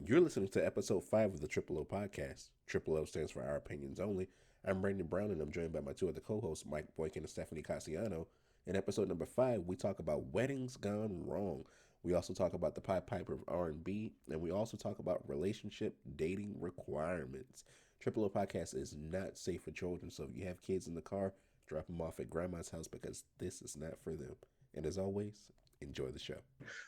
You're listening to episode 5 of the Triple O podcast. Triple O stands for Our Opinions Only. I'm Brandon Brown, and I'm joined by my two other co hosts, Mike Boykin and Stephanie Cassiano. In episode number 5, we talk about weddings gone wrong. We also talk about the Pied Piper of R&B, and we also talk about relationship dating requirements. Triple O podcast is not safe for children, so if you have kids in the car, drop them off at grandma's house because this is not for them. And as always, enjoy the show.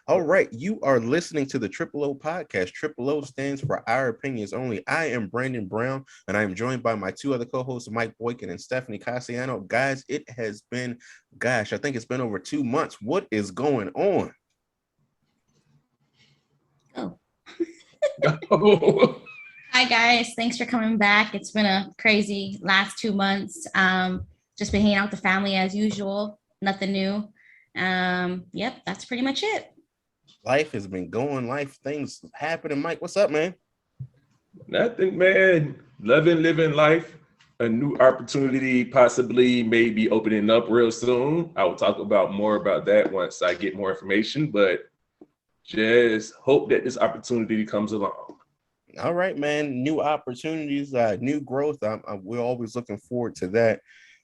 All right, you are listening to the Triple O podcast. Triple O stands for Our Opinions Only. I am Brandon Brown, and I am joined by my two other co-hosts, Mike Boykin and Stephanie Cassiano. Guys, it has been, I think it's been over 2 months. What is going on? Oh, Oh, hi guys. Thanks for coming back. It's been a crazy last 2 months. Just been hanging out with the family as usual. Nothing new. Yep, that's pretty much it. Life has been going, life things happening. Mike, what's up, man? nothing, man. Living life. A new opportunity possibly may be opening up real soon. I will talk about more about that once I get more information, but just hope that this opportunity comes along. All right, man. New opportunities, new growth. We're always looking forward to that.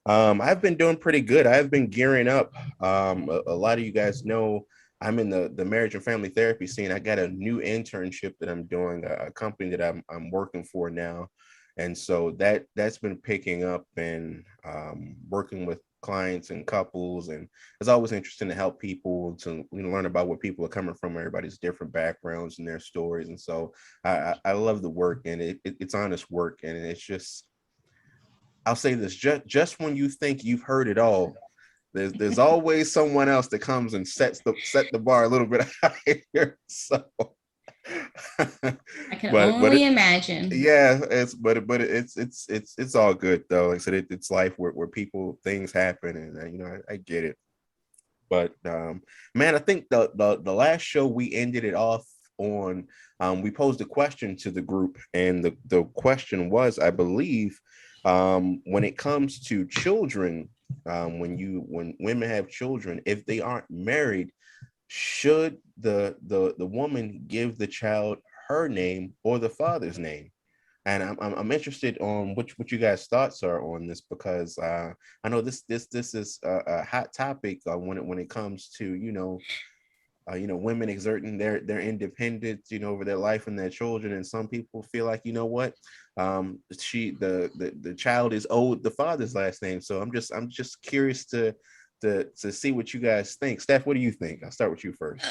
I've been doing pretty good. I've been gearing up. A lot of you guys know I'm in the marriage and family therapy scene. I got a new internship that I'm doing, a company that I'm working for now, and so that's been picking up and working with clients and couples, and it's always interesting to help people to learn about where people are coming from, everybody's different backgrounds and their stories, and so I love the work, and it's honest work, and it's just I'll say this: just when you think you've heard it all, there's always someone else that comes and set the bar a little bit higher. So, I can but only imagine. yeah, it's all good though. Like I said, it's life where people things happen, and I get it. But man, I think the last show we ended it off on. We posed a question to the group, and the question was, I believe, when it comes to children, when women have children, if they aren't married, should the woman give the child her name or the father's name? And I'm interested on what you guys' thoughts are on this, because I know this is a hot topic when it comes to women exerting their independence over their life and their children, and some people feel like what, the child is owed the father's last name. So I'm just curious to see what you guys think. Steph, what do you think? I'll start with you first.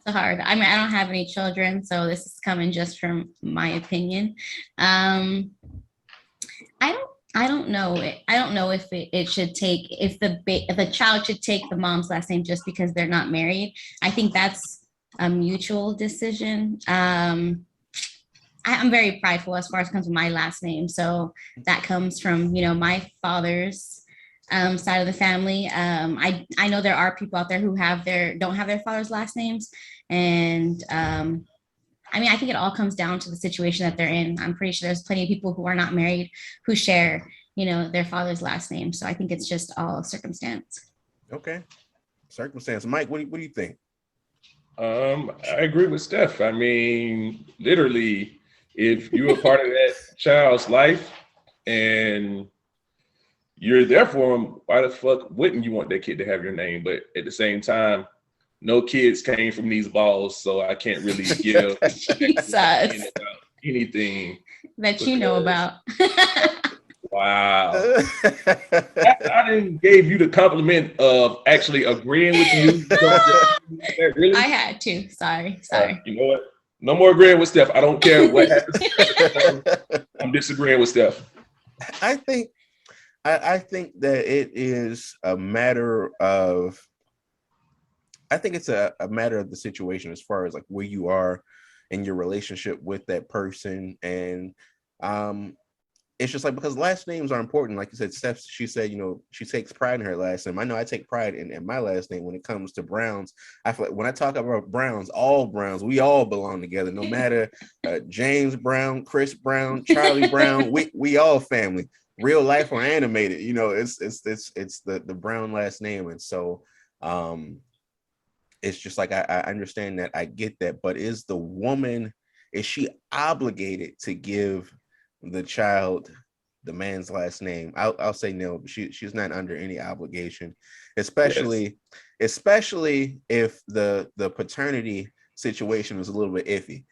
That's hard. I mean, I don't have any children, so this is coming just from my opinion. Um, I don't. I don't know. I don't know if it should take if the child should take the mom's last name just because they're not married. I think that's a mutual decision. I'm very prideful as far as comes with my last name. So that comes from, my father's side of the family. I know there are people out there who don't have their father's last names. And I mean, I think it all comes down to the situation that they're in. I'm pretty sure there's plenty of people who are not married who share, their father's last name. So I think it's just all circumstance. Okay, circumstance. Mike, what do you think? I agree with Steph. I mean, literally, if you're a part of that child's life and you're there for them, why the fuck wouldn't you want that kid to have your name? But at the same time, no kids came from these balls, so I can't really give Jesus. anything. That you know about. Wow. I didn't gave you the compliment of actually agreeing with you. You don't just, really? I had to. Sorry. You know what? No more agreeing with Steph. I don't care what happens. I'm disagreeing with Steph. I think I think that it is a matter of I think it's a matter of the situation, as far as like where you are in your relationship with that person. And um it's just like, because last names are important. Like you said, Steph, she said, she takes pride in her last name. I know I take pride in my last name when it comes to Browns. I feel like when I talk about Browns, all Browns, we all belong together, no matter James Brown, Chris Brown, Charlie Brown, we all family, real life or animated. It's the Brown last name. And so it's just like I understand that, I get that, but is the woman is she obligated to give the child the man's last name? I'll say no. She's not under any obligation, especially if the paternity situation is a little bit iffy.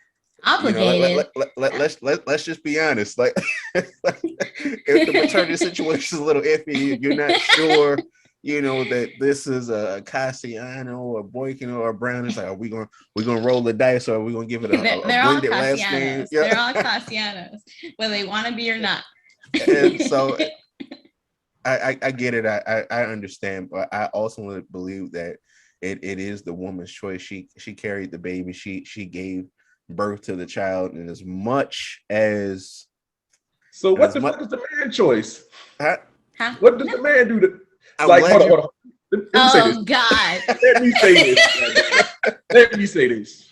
Obligated. Let's just be honest. Like, if the paternity situation is a little iffy, you're not sure, that this is a Cassiano or Boykin or Brown. It's like, are we gonna roll the dice, or are we gonna give it a They're all blended last name? Cassianos. They're all Cassianos, whether they want to be or not. And so I get it. I understand, but I also believe that it is the woman's choice. She carried the baby. She gave birth to the child, and as much as what the fuck is the man choice? Huh? What does the man do to hold on. Let me say this. God. Let me say this. Let me say this.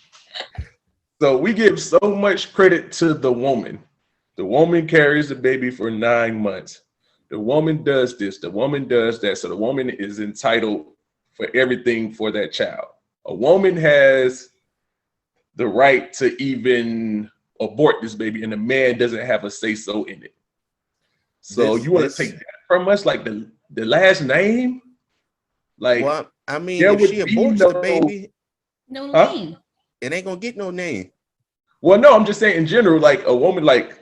So we give so much credit to the woman. The woman carries the baby for 9 months. The woman does this. The woman does that. So the woman is entitled for everything for that child. A woman has the right to even abort this baby, and the man doesn't have a say-so in it. So you want to take that from us, like the last name? Like, well, I mean, if she aborts the baby, no name. It ain't gonna get no name. Well, no, I'm just saying in general, like a woman, like,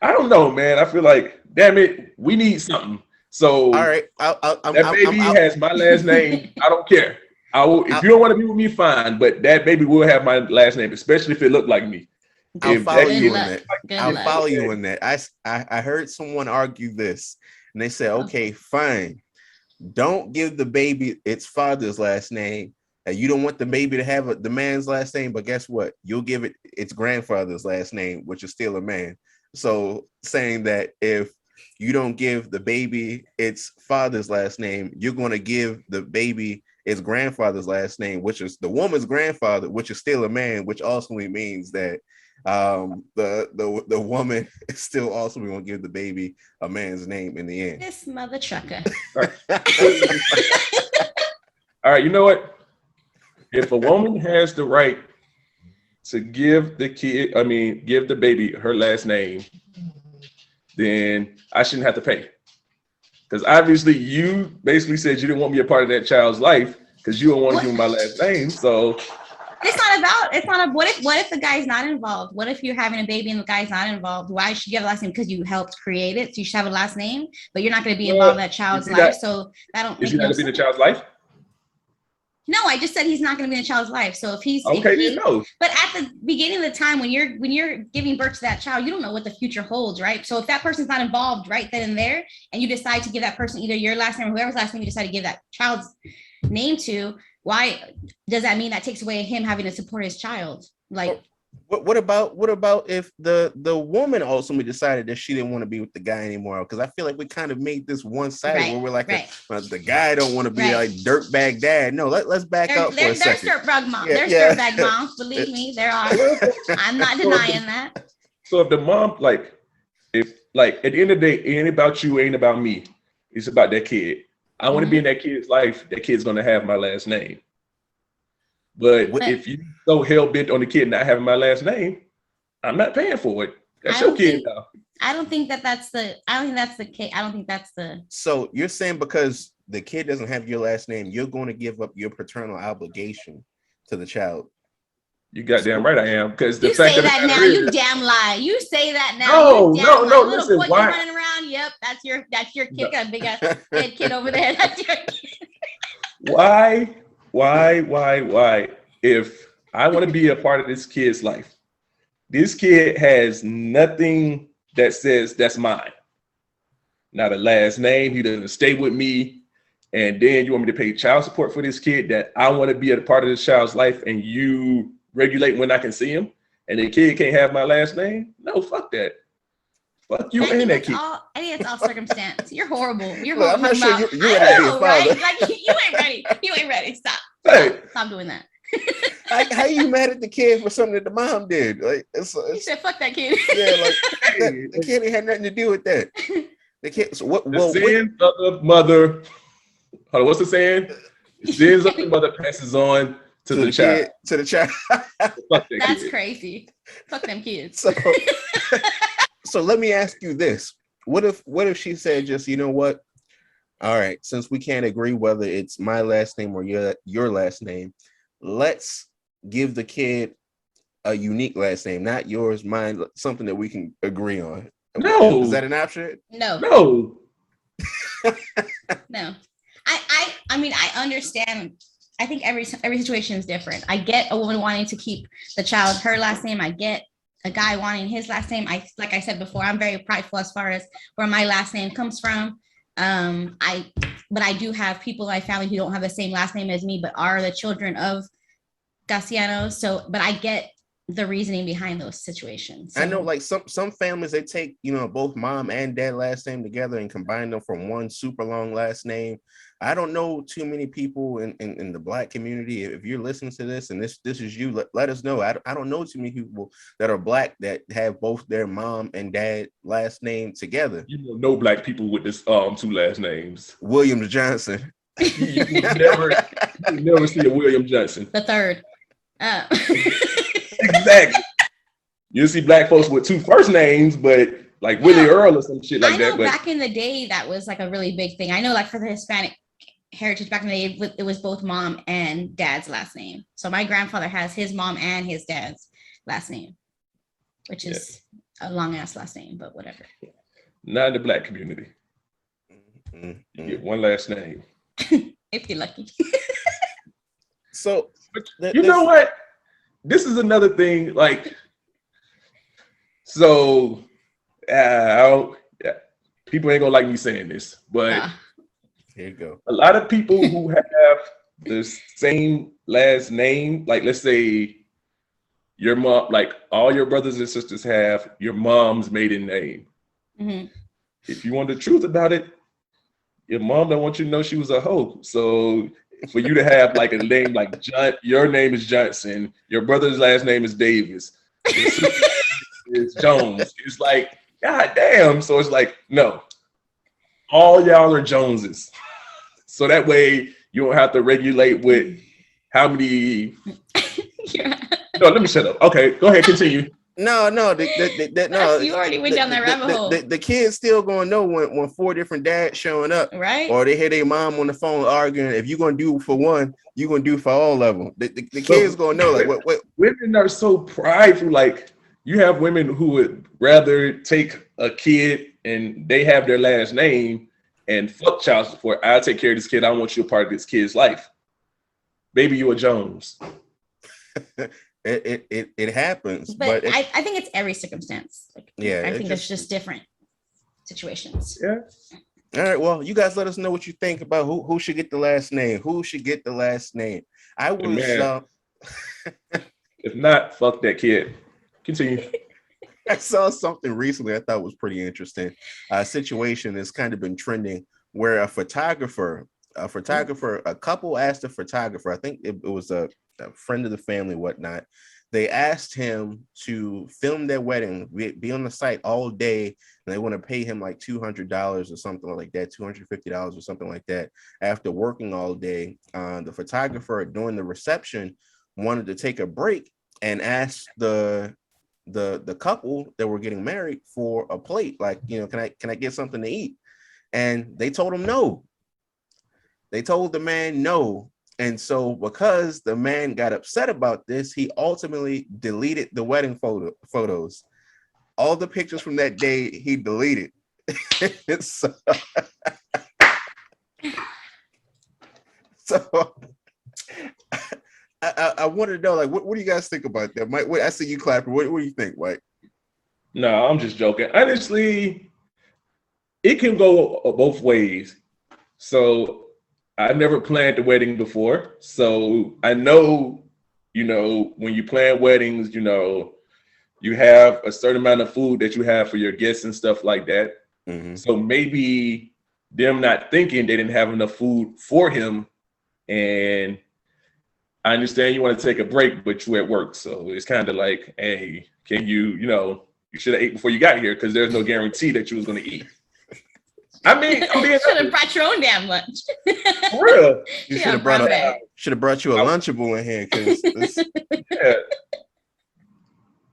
I don't know, man. I feel like, damn it, we need something. So, all right, that baby has my last name. I don't care. I will. If you don't want to be with me, fine. But that baby will have my last name, especially if it looked like me. I'll follow you in that. I'll follow you in that. I heard someone argue this, and they said, okay, fine. Don't give the baby its father's last name. And you don't want the baby to have the man's last name, but guess what? You'll give it its grandfather's last name, which is still a man. So saying that if you don't give the baby its father's last name, you're going to give the baby its grandfather's last name, which is the woman's grandfather, which is still a man, which also means that the woman is still also going to give the baby a man's name in the end. This mother trucker. All right, you know what? If a woman has the right to give give the baby her last name, then I shouldn't have to pay. Because obviously you basically said you didn't want me a part of that child's life because you don't want to give him my last name. So what if the guy's not involved? What if you're having a baby and the guy's not involved? Why should you have a last name? Because you helped create it. So you should have a last name, but you're not going to be involved in that child's life. So that don't make is he no not to be in the sense. child's life? No, I just said he's not going to be in a child's life. So if he's okay, you know. But at the beginning of the time when you're giving birth to that child, you don't know what the future holds, right? So if that person's not involved right then and there, and you decide to give that person either your last name or whoever's last name you decide to give that child's name to, why does that mean that takes away him having to support his child? Like, what about if the woman ultimately decided that she didn't want to be with the guy anymore? Because I feel like we kind of made this one-sided where we're like, the guy don't want to be like dirtbag dad. No, let's back up for a second. There's dirtbag moms. There's dirtbag moms. Believe me, there are. I'm not denying that. So if the mom, if at the end of the day, it ain't about you, ain't about me. It's about that kid. I want to be in that kid's life. That kid's gonna have my last name. But if you so hell bent on the kid not having my last name, I'm not paying for it. That's your kid now. I don't think that's the case. I don't think that's the. So you're saying because the kid doesn't have your last name, you're going to give up your paternal obligation to the child. You goddamn right I am. Because the you fact say that now, you damn lie. You say that now. No. Listen, boy, why? You're running around. Yep, that's your kid. No. Got a big ass dead kid over there. That's your kid. Why? If I want to be a part of this kid's life, this kid has nothing that says that's mine. Not a last name. He doesn't stay with me. And then you want me to pay child support for this kid that I want to be a part of this child's life, and you regulate when I can see him, and the kid can't have my last name? No, fuck that. Fuck you and that kid. I think it's all circumstance. You're horrible. You're horrible. I'm not sure you're ready to be a father. Right? Like, you ain't ready. You ain't ready. Stop. Stop doing that. How you mad at the kid for something that the mom did? Like, it's you said fuck that kid. Yeah, like the kid ain't had nothing to do with that. The kid. So what? The sins of the mother. Hold on, what's the saying? The sins of the mother passes on to the child. kid, to the child. Fuck that That's kid. crazy. Fuck them kids. So let me ask you this: what if she said, just, you know what? All right, since we can't agree whether it's my last name or your last name, let's give the kid a unique last name, not yours, mine, something that we can agree on. No. Is that an option? No. No. No. I mean, I understand. I think every situation is different. I get a woman wanting to keep the child her last name. I get a guy wanting his last name. Like I said before, I'm very prideful as far as where my last name comes from. But I do have people in my family who don't have the same last name as me, but are the children of Gacianos. So, but I get the reasoning behind those situations. So. I know, like some families, they take, you know, both mom and dad last name together and combine them from one super long last name. I don't know too many people in the Black community. If you're listening to this and this is you, let us know. I don't know too many people that are Black that have both their mom and dad last name together. You know, no Black people with this two last names. Williams Johnson. you never see a William Johnson. The third. Exactly. You'll see Black folks with two first names, but like Willie Earl or some shit like that. But back in the day, that was like a really big thing. I know, like for the Hispanic heritage back in the day, it was both mom and dad's last name. So my grandfather has his mom and his dad's last name, which is a long ass last name, but whatever. Not in the Black community. You get one last name. If you're lucky. So you know what? This is another thing. Like, so people ain't gonna like me saying this, but here you go. A lot of people who have the same last name, like let's say your mom, like all your brothers and sisters have your mom's maiden name. Mm-hmm. If you want the truth about it, your mom don't want you to know she was a hoe. So for you to have like a name like John, your name is Johnson, your brother's last name is Davis, your sister's is Jones. It's like, God damn. So it's like, no, all y'all are Joneses. So that way you don't have to regulate with how many. No, let me shut up. Okay, go ahead, continue. No, no. You already went down that rabbit hole. The kids still gonna know when four different dads showing up, right? Or they hear their mom on the phone arguing. If you're gonna do for one, you're gonna do for all of them. The kids gonna know, like, what? Women are so prideful. Like, you have women who would rather take a kid and they have their last name and fuck child support. I'll take care of this kid. I want you a part of this kid's life. Baby, you a Jones. It happens, but I think it's every circumstance. Like, yeah, I think it's just different situations. Yeah. All right. Well, you guys let us know what you think about who should get the last name. Who should get the last name? I was. If not, fuck that kid. Continue. I saw something recently I thought was pretty interesting. A situation that's kind of been trending where a couple asked a photographer, I think it was a friend of the family, whatnot. They asked him to film their wedding, be on the site all day, and they want to pay him like $200 or something like that, $250 or something like that. After working all day, the photographer during the reception wanted to take a break and asked the couple that were getting married for a plate, like, you know, can I get something to eat? And they told him no. They told the man no. And so because the man got upset about this, he ultimately deleted the wedding photos. All the pictures from that day he deleted. so I wanted to know, like, what do you guys think about that? Mike, I see you clapping. What do you think, Mike? No, I'm just joking. Honestly, it can go both ways. So I never planned the wedding before. So I know, you know, when you plan weddings, you know, you have a certain amount of food that you have for your guests and stuff like that. Mm-hmm. So maybe them not thinking they didn't have enough food for him. And I understand you want to take a break, but you're at work. So it's kind of like, hey, can you should have ate before you got here because there's no guarantee that you was going to eat. I mean, you should have brought your own damn lunch. For real. You should have brought Should have brought you a Lunchable in here because Yeah.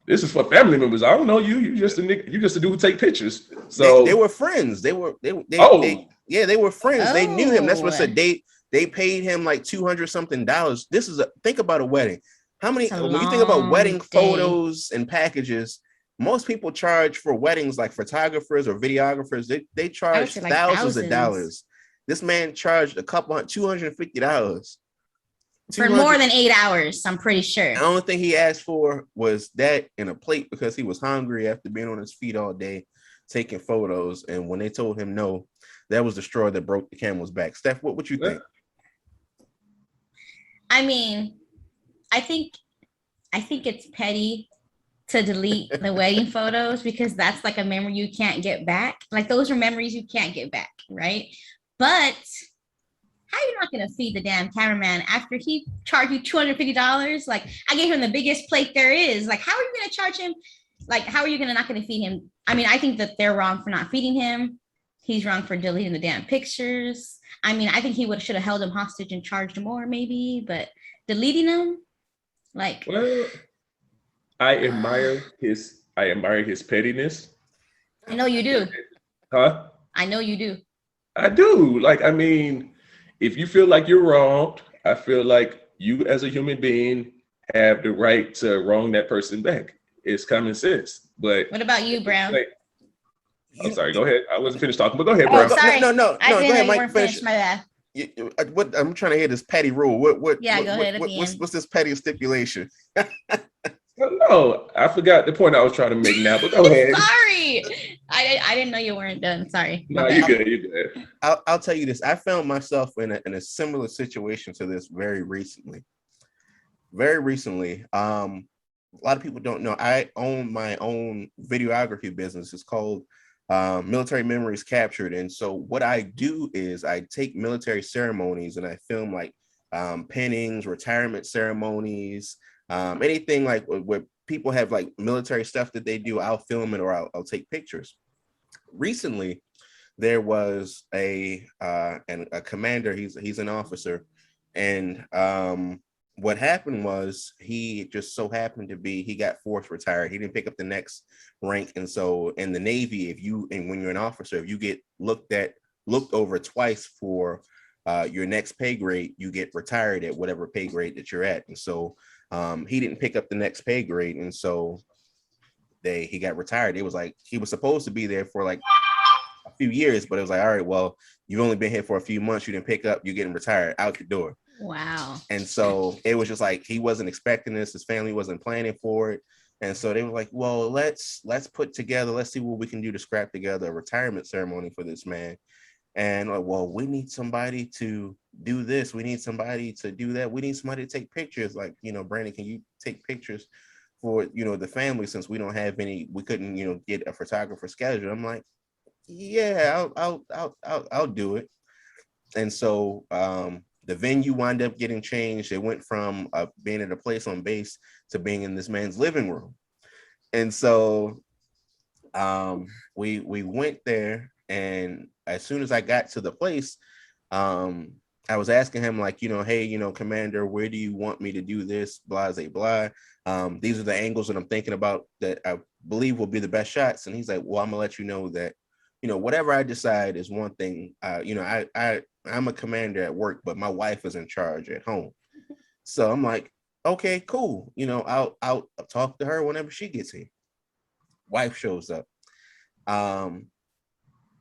This is for family members. I don't know you. You just a nigga. You just a dude who take pictures. So they were friends. They were oh, yeah, they were friends. They knew him. That's what I Oh. said. They paid him like $200 something. This is think about a wedding. How many It's a when you think about long wedding day. photos and packages, most people charge for weddings like photographers or videographers. They I would charge say, like, thousands of thousands. dollars. This man charged $250. For more than 8 hours, I'm pretty sure. The only thing he asked for was that and a plate because he was hungry after being on his feet all day taking photos. And when they told him no, that was the straw that broke the camel's back. Steph, what you think? I mean, I think it's petty to delete the wedding photos because that's like a memory you can't get back. Like those are memories you can't get back, right? But how are you not going to feed the damn cameraman after he charged you $250? Like, I gave him the biggest plate there is. Like, how are you going to charge him? Like, how are you not going to feed him? I mean, I think that they're wrong for not feeding him. He's wrong for deleting the damn should have held him hostage and charged more maybe, but deleting them, like. well, I admire his pettiness. I know you do. Huh? I know you do. I do. Like, I mean, if you feel like you're wronged, I feel like you as a human being have the right to wrong that person back. It's common sense. But What about you, Brown? I'm sorry, go ahead. I wasn't finished talking, but go ahead, Oh, Brown. sorry. No. Go I didn't ahead, know you Mike. weren't Finish. finished. My bad. What I'm trying to hear this petty rule. What? Yeah, go ahead at the What's end. what's this petty stipulation? No, I forgot the point I was trying to make now, but go ahead. Sorry. I didn't know you weren't done. Sorry. No, you good. You good. I'll tell you this. I found myself in a similar situation to this very recently. Very recently. A lot of people don't know. I own my own videography business. It's called Military Memories Captured. And so what I do is I take military ceremonies and I film like pinnings, retirement ceremonies, anything like where people have like military stuff that they do. I'll film it or I'll take pictures. Recently, there was a commander. He's an officer, and what happened was he just so happened to be he got forced retired. He didn't pick up the next rank, and so in the Navy, when you're an officer, if you get looked over twice for your next pay grade, you get retired at whatever pay grade that you're at. And so he didn't pick up the next pay grade, and so he got retired. It was like he was supposed to be there for like a few years, but it was like, all right, well, you've only been here for a few months. You didn't pick up. You're getting retired, out the door. Wow. And so it was just like he wasn't expecting this. His family wasn't planning for it. And so they were like, well, let's put together, let's see what we can do to scrap together a retirement ceremony for this man. And like, well, we need somebody to do this. We need somebody to do that. We need somebody to take pictures. Like, Brandon, can you take pictures for, the family, since we don't have any, we couldn't, get a photographer scheduled. I'm like, yeah, I'll do it. And so the venue wound up getting changed. It went from being at a place on base to being in this man's living room. And so we went there, and as soon as I got to the place, I was asking him like, hey, Commander, where do you want me to do this? Blah, blah, blah. These are the angles that I'm thinking about that I believe will be the best shots. And he's like, well, I'm gonna let you know that, whatever I decide is one thing. I'm a commander at work, but my wife is in charge at home. So I'm like, okay, cool. I'll talk to her whenever she gets here. Wife shows up.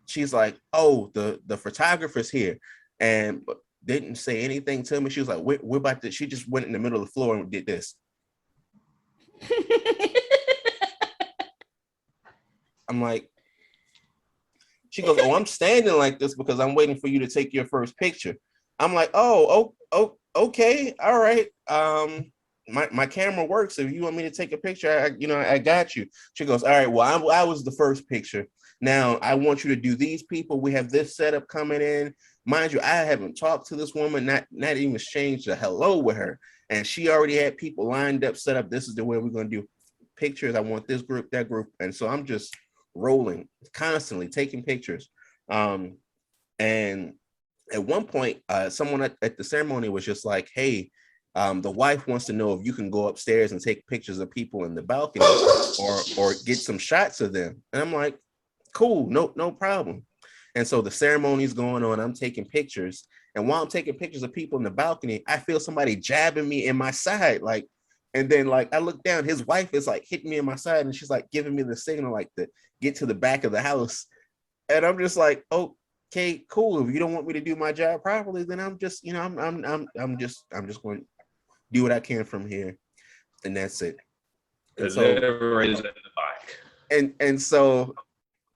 She's like, oh, the photographer's here, and didn't say anything to me. She was like, we're about to. She just went in the middle of the floor and did this. I'm like, she goes, oh, I'm standing like this because I'm waiting for you to take your first picture. I'm like, oh, okay, all right. My camera works. If you want me to take a picture, I got you. She goes, all right, well, I was the first picture. Now I want you to do these people. We have this setup coming in. Mind you, I haven't talked to this woman, not even exchanged a hello with her. And she already had people lined up, set up. This is the way we're going to do pictures. I want this group, that group. And so I'm just rolling, constantly taking pictures. And at one point, someone at the ceremony was just like, "Hey, the wife wants to know if you can go upstairs and take pictures of people in the balcony, or get some shots of them." And I'm like, "Cool, no problem." And so the ceremony's going on. I'm taking pictures, and while I'm taking pictures of people in the balcony, I feel somebody jabbing me in my side, like. And then, like, I look down, his wife is like hitting me in my side, and she's like giving me the signal, like, to get to the back of the house. And I'm just like, okay, cool. If you don't want me to do my job properly, then I'm just, I'm just going to do what I can from here, and that's it. And so, and so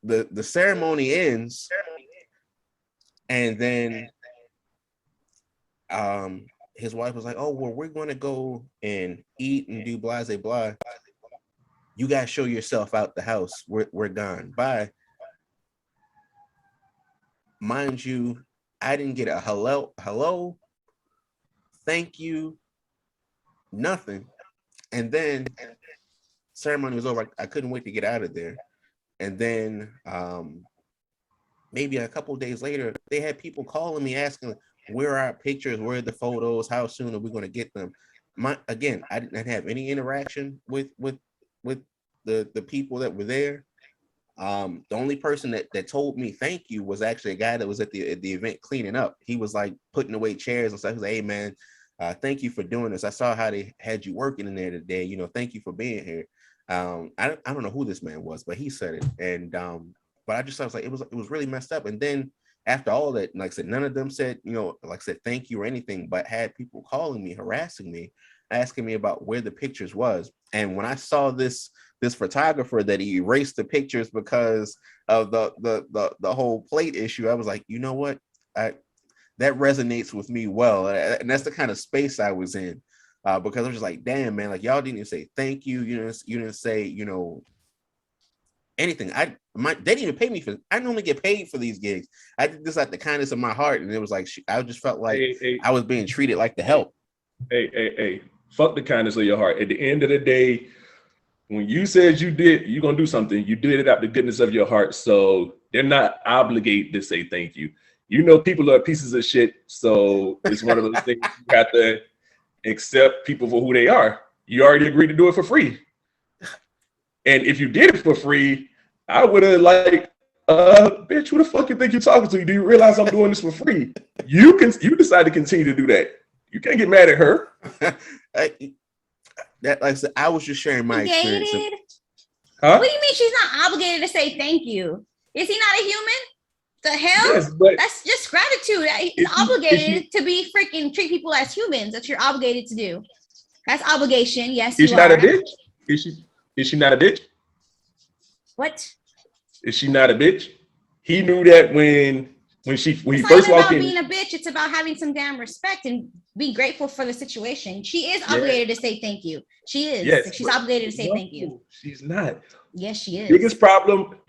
the ceremony ends, and then his wife was like, "Oh, well, we're going to go and eat and do blah blah blah. You guys show yourself out the house. We're gone. Bye." Mind you, I didn't get a hello, thank you, nothing. And then ceremony was over. I couldn't wait to get out of there. And then maybe a couple of days later, they had people calling me asking, where are our pictures? Where are the photos? How soon are we going to get them? Again, I didn't have any interaction with the people that were there. The only person that told me thank you was actually a guy that was at the event cleaning up. He was like putting away chairs and stuff. He was like, "Hey man, thank you for doing this. I saw how they had you working in there today. Thank you for being here." I don't know who this man was, but he said it. And but I was like, it was really messed up. And then after all that, like I said, none of them said, like I said, thank you or anything, but had people calling me, harassing me, asking me about where the pictures was. And when I saw this photographer that he erased the pictures because of the whole plate issue, I was like, you know what? That resonates with me well. And that's the kind of space I was in. Because I was just like, damn, man, like y'all didn't even say thank you. You didn't say, anything. They didn't even pay me for. I normally get paid for these gigs. I did this out the kindness of my heart, and it was like I just felt like I was being treated like the help. Hey, fuck the kindness of your heart. At the end of the day, when you said you're gonna do something, you did it out the goodness of your heart. So they're not obligated to say thank you. People are pieces of shit. So it's one of those things you have to accept people for who they are. You already agreed to do it for free. And if you did it for free, I would have bitch, who the fuck you think you're talking to? Do you realize I'm doing this for free? You decide to continue to do that. You can't get mad at her. Like I said, I was just sharing my experience. Huh? What do you mean she's not obligated to say thank you? Is he not a human? The hell? Yes, that's just gratitude. He's obligated to be freaking treat people as humans. That you're obligated to do. That's obligation. Yes, is she not a bitch? Is she not a bitch? What? Is she not a bitch? He knew that when he first walked in. It's not about being a bitch. It's about having some damn respect and be grateful for the situation. She is obligated to say thank you. She is. Yes, she's obligated to say thank you. She's not. Yes, she is. The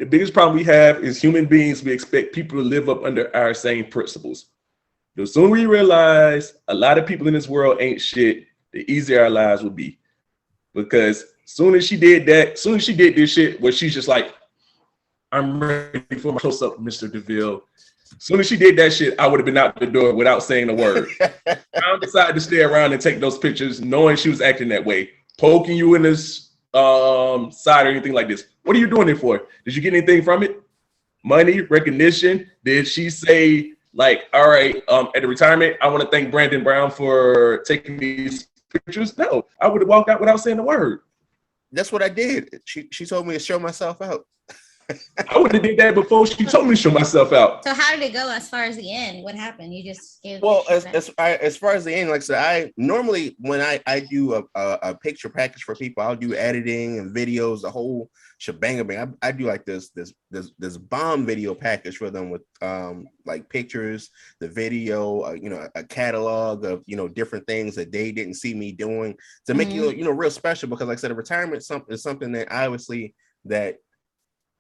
biggest problem we have is human beings. We expect people to live up under our same principles. The sooner we realize a lot of people in this world ain't shit, the easier our lives will be. Because soon as she did this shit, where she's just like, I'm ready for my close-up, Mr. DeVille. As soon as she did that shit, I would have been out the door without saying a word. I decided to stay around and take those pictures, knowing she was acting that way, poking you in this side or anything like this. What are you doing it for? Did you get anything from it? Money, recognition? Did she say like, all right, at the retirement, I want to thank Brandon Brown for taking these pictures? No, I would have walked out without saying a word. That's what I did. She told me to show myself out. I would have did that before she told me to show myself out. So how did it go as far as the end? What happened? You just gave as far as the end, like I said, I normally when I do a picture package for people, I'll do editing and videos, the whole shebang. I do like this bomb video package for them with like pictures, the video, a catalog of different things that they didn't see me doing to make you real special, because like I said, a retirement is something that obviously that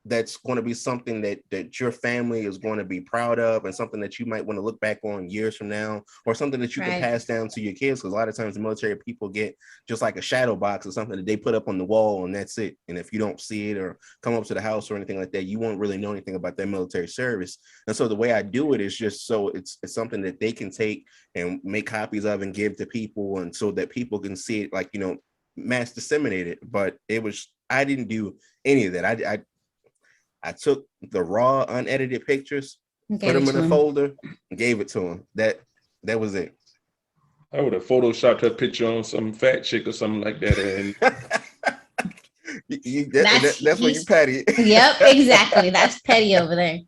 that's going to be something that your family is going to be proud of, and something that you might want to look back on years from now, or something that you can Right. pass down to your kids, because a lot of times the military people get just like a shadow box or something that they put up on the wall, and that's it. And if you don't see it or come up to the house or anything like that, you won't really know anything about their military service. And so the way I do it is just so it's something that they can take and make copies of and give to people, and so that people can see it, like, mass disseminate it. But I didn't do any of that. I took the raw, unedited pictures, Gave put it them to in a him. folder, and gave it to him. That was it. I would have photoshopped her picture on some fat chick or something like that, and That's when you petty. Yep, exactly. That's petty over there.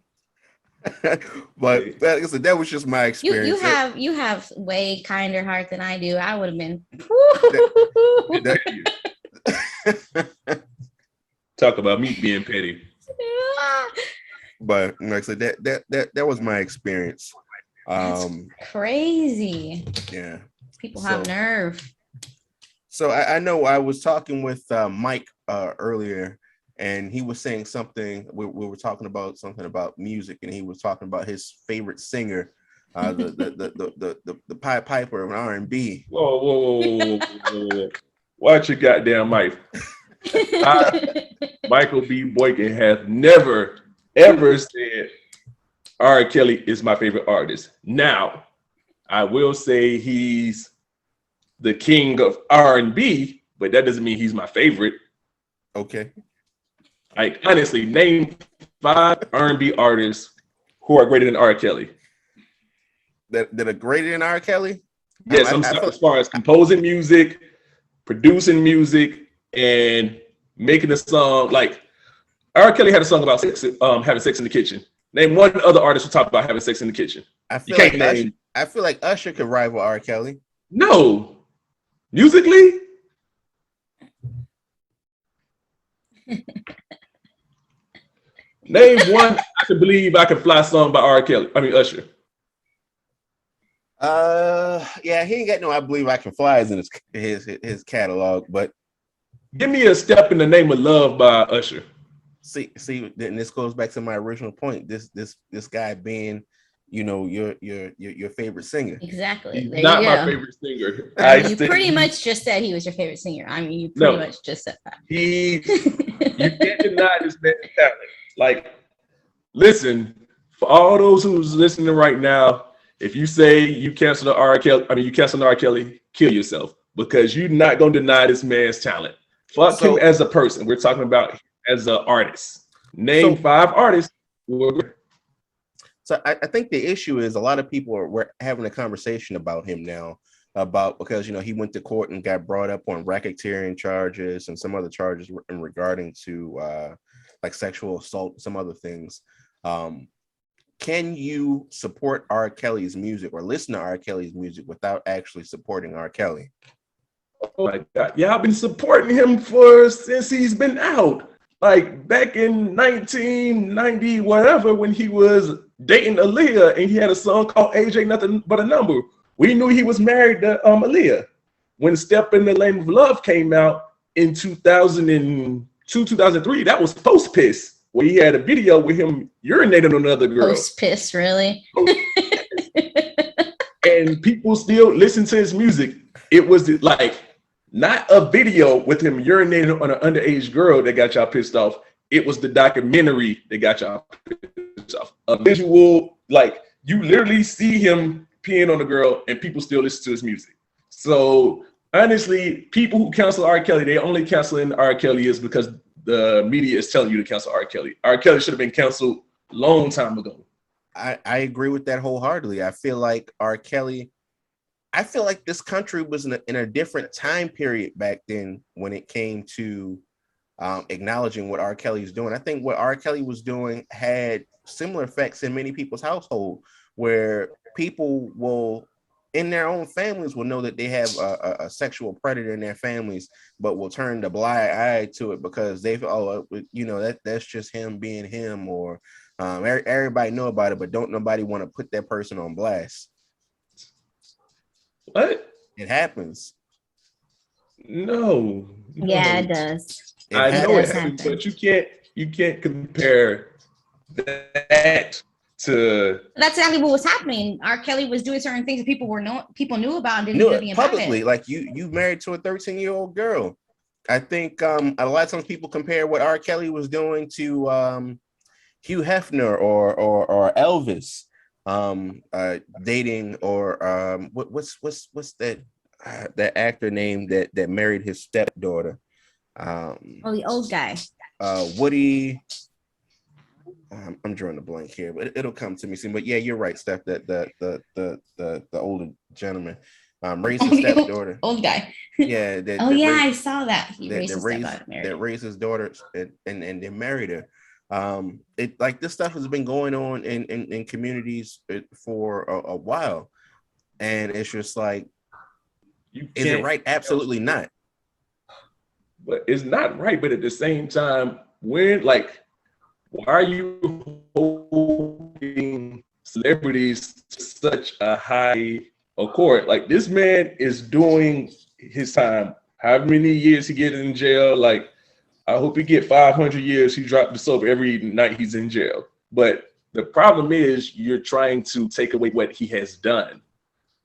But like I said, that was just my You experience. you have way kinder heart than I do. I would have been. talk about me being petty. But like I said, that was my experience. That's crazy. Yeah. People have nerve. So I know I was talking with Mike earlier, and he was saying something. We were talking about something about music, and he was talking about his favorite singer, the Pied Piper of R&B. Whoa. Watch your goddamn mouth. Michael B. Boykin has never, ever said R. Kelly is my favorite artist. Now, I will say he's the king of R&B, but that doesn't mean he's my favorite. Okay. Like, honestly, name 5 R&B artists who are greater than R. Kelly. That are greater than R. Kelly? Yes, as far as composing music, producing music, and making a song. Like, R. Kelly had a song about sex, having sex in the kitchen. Name one other artist who talked about having sex in the kitchen. I feel like Usher could rival R. Kelly. No. Musically? Name one I Can Believe I Can Fly song by R. Kelly. I mean, Usher. Yeah, he ain't got no I Believe I Can Fly in his catalog, but give me a Step in the Name of Love by Usher. See, and this goes back to my original point. This guy being, your favorite singer. Exactly. He's there not you my go. favorite singer. You pretty much just said he was your favorite singer. I mean, you pretty much just said that. You can't deny this man's talent. Like, listen, for all those who's listening right now, if you say you cancel the R. Kelly, kill yourself, because you're not gonna deny this man's talent. Fuck him as a person. We're talking about as an artist. Name 5 artists. So I think the issue is a lot of people we're having a conversation about him now, because he went to court and got brought up on racketeering charges and some other charges in regarding to like sexual assault and some other things. Can you support R. Kelly's music or listen to R. Kelly's music without actually supporting R. Kelly? Oh my God. Yeah, I've been supporting him since he's been out. Like back in 1990, whatever, when he was dating Aaliyah and he had a song called Age Ain't Nothing But a Number. We knew he was married to Aaliyah. When Step in the Name of Love came out in 2002, 2003, that was Post Piss, where he had a video with him urinating on another girl. Post Piss, really? And people still listen to his music. It was like not a video with him urinating on an underage girl that got y'all pissed off. It was the documentary that got y'all pissed off. A visual, like you literally see him peeing on a girl and people still listen to his music. So honestly, people who cancel R. Kelly, they only canceling R. Kelly is because the media is telling you to cancel R. Kelly. R. Kelly should have been canceled a long time ago. I agree with that wholeheartedly. I feel like this country was in a different time period back then when it came to acknowledging what R. Kelly is doing. I think what R. Kelly was doing had similar effects in many people's household, where people will, in their own families, will know that they have a sexual predator in their families, but will turn the blind eye to it because that's just him being him, or everybody know about it, but don't nobody want to put that person on blast. What? It happens. No. Yeah, it does. I know it happens, but you can't. You can't compare that to That's exactly what was happening. R. Kelly was doing certain things that people knew about and didn't do Knew anything it about publicly. it. Like you married to a 13-year-old girl. I think a lot of times people compare what R. Kelly was doing to Hugh Hefner or Elvis dating, or what's that that actor name that married his stepdaughter? Oh, the old guy. Woody. I'm drawing a blank here, but it'll come to me soon. But yeah, you're right, Steph. That the older gentleman raised his stepdaughter. Old guy. Yeah. I saw that. He that raised his raised stepdaughter, married that her. raised his daughter and they married her. It like this stuff has been going on in communities for a while, and it's just like, is it right? Absolutely not. But it's not right. But at the same time, why are you holding celebrities to such a high accord? Like, this man is doing his time. How many years he get in jail? Like, I hope he get 500 years. He dropped the soap every night he's in jail. But the problem is you're trying to take away what he has done.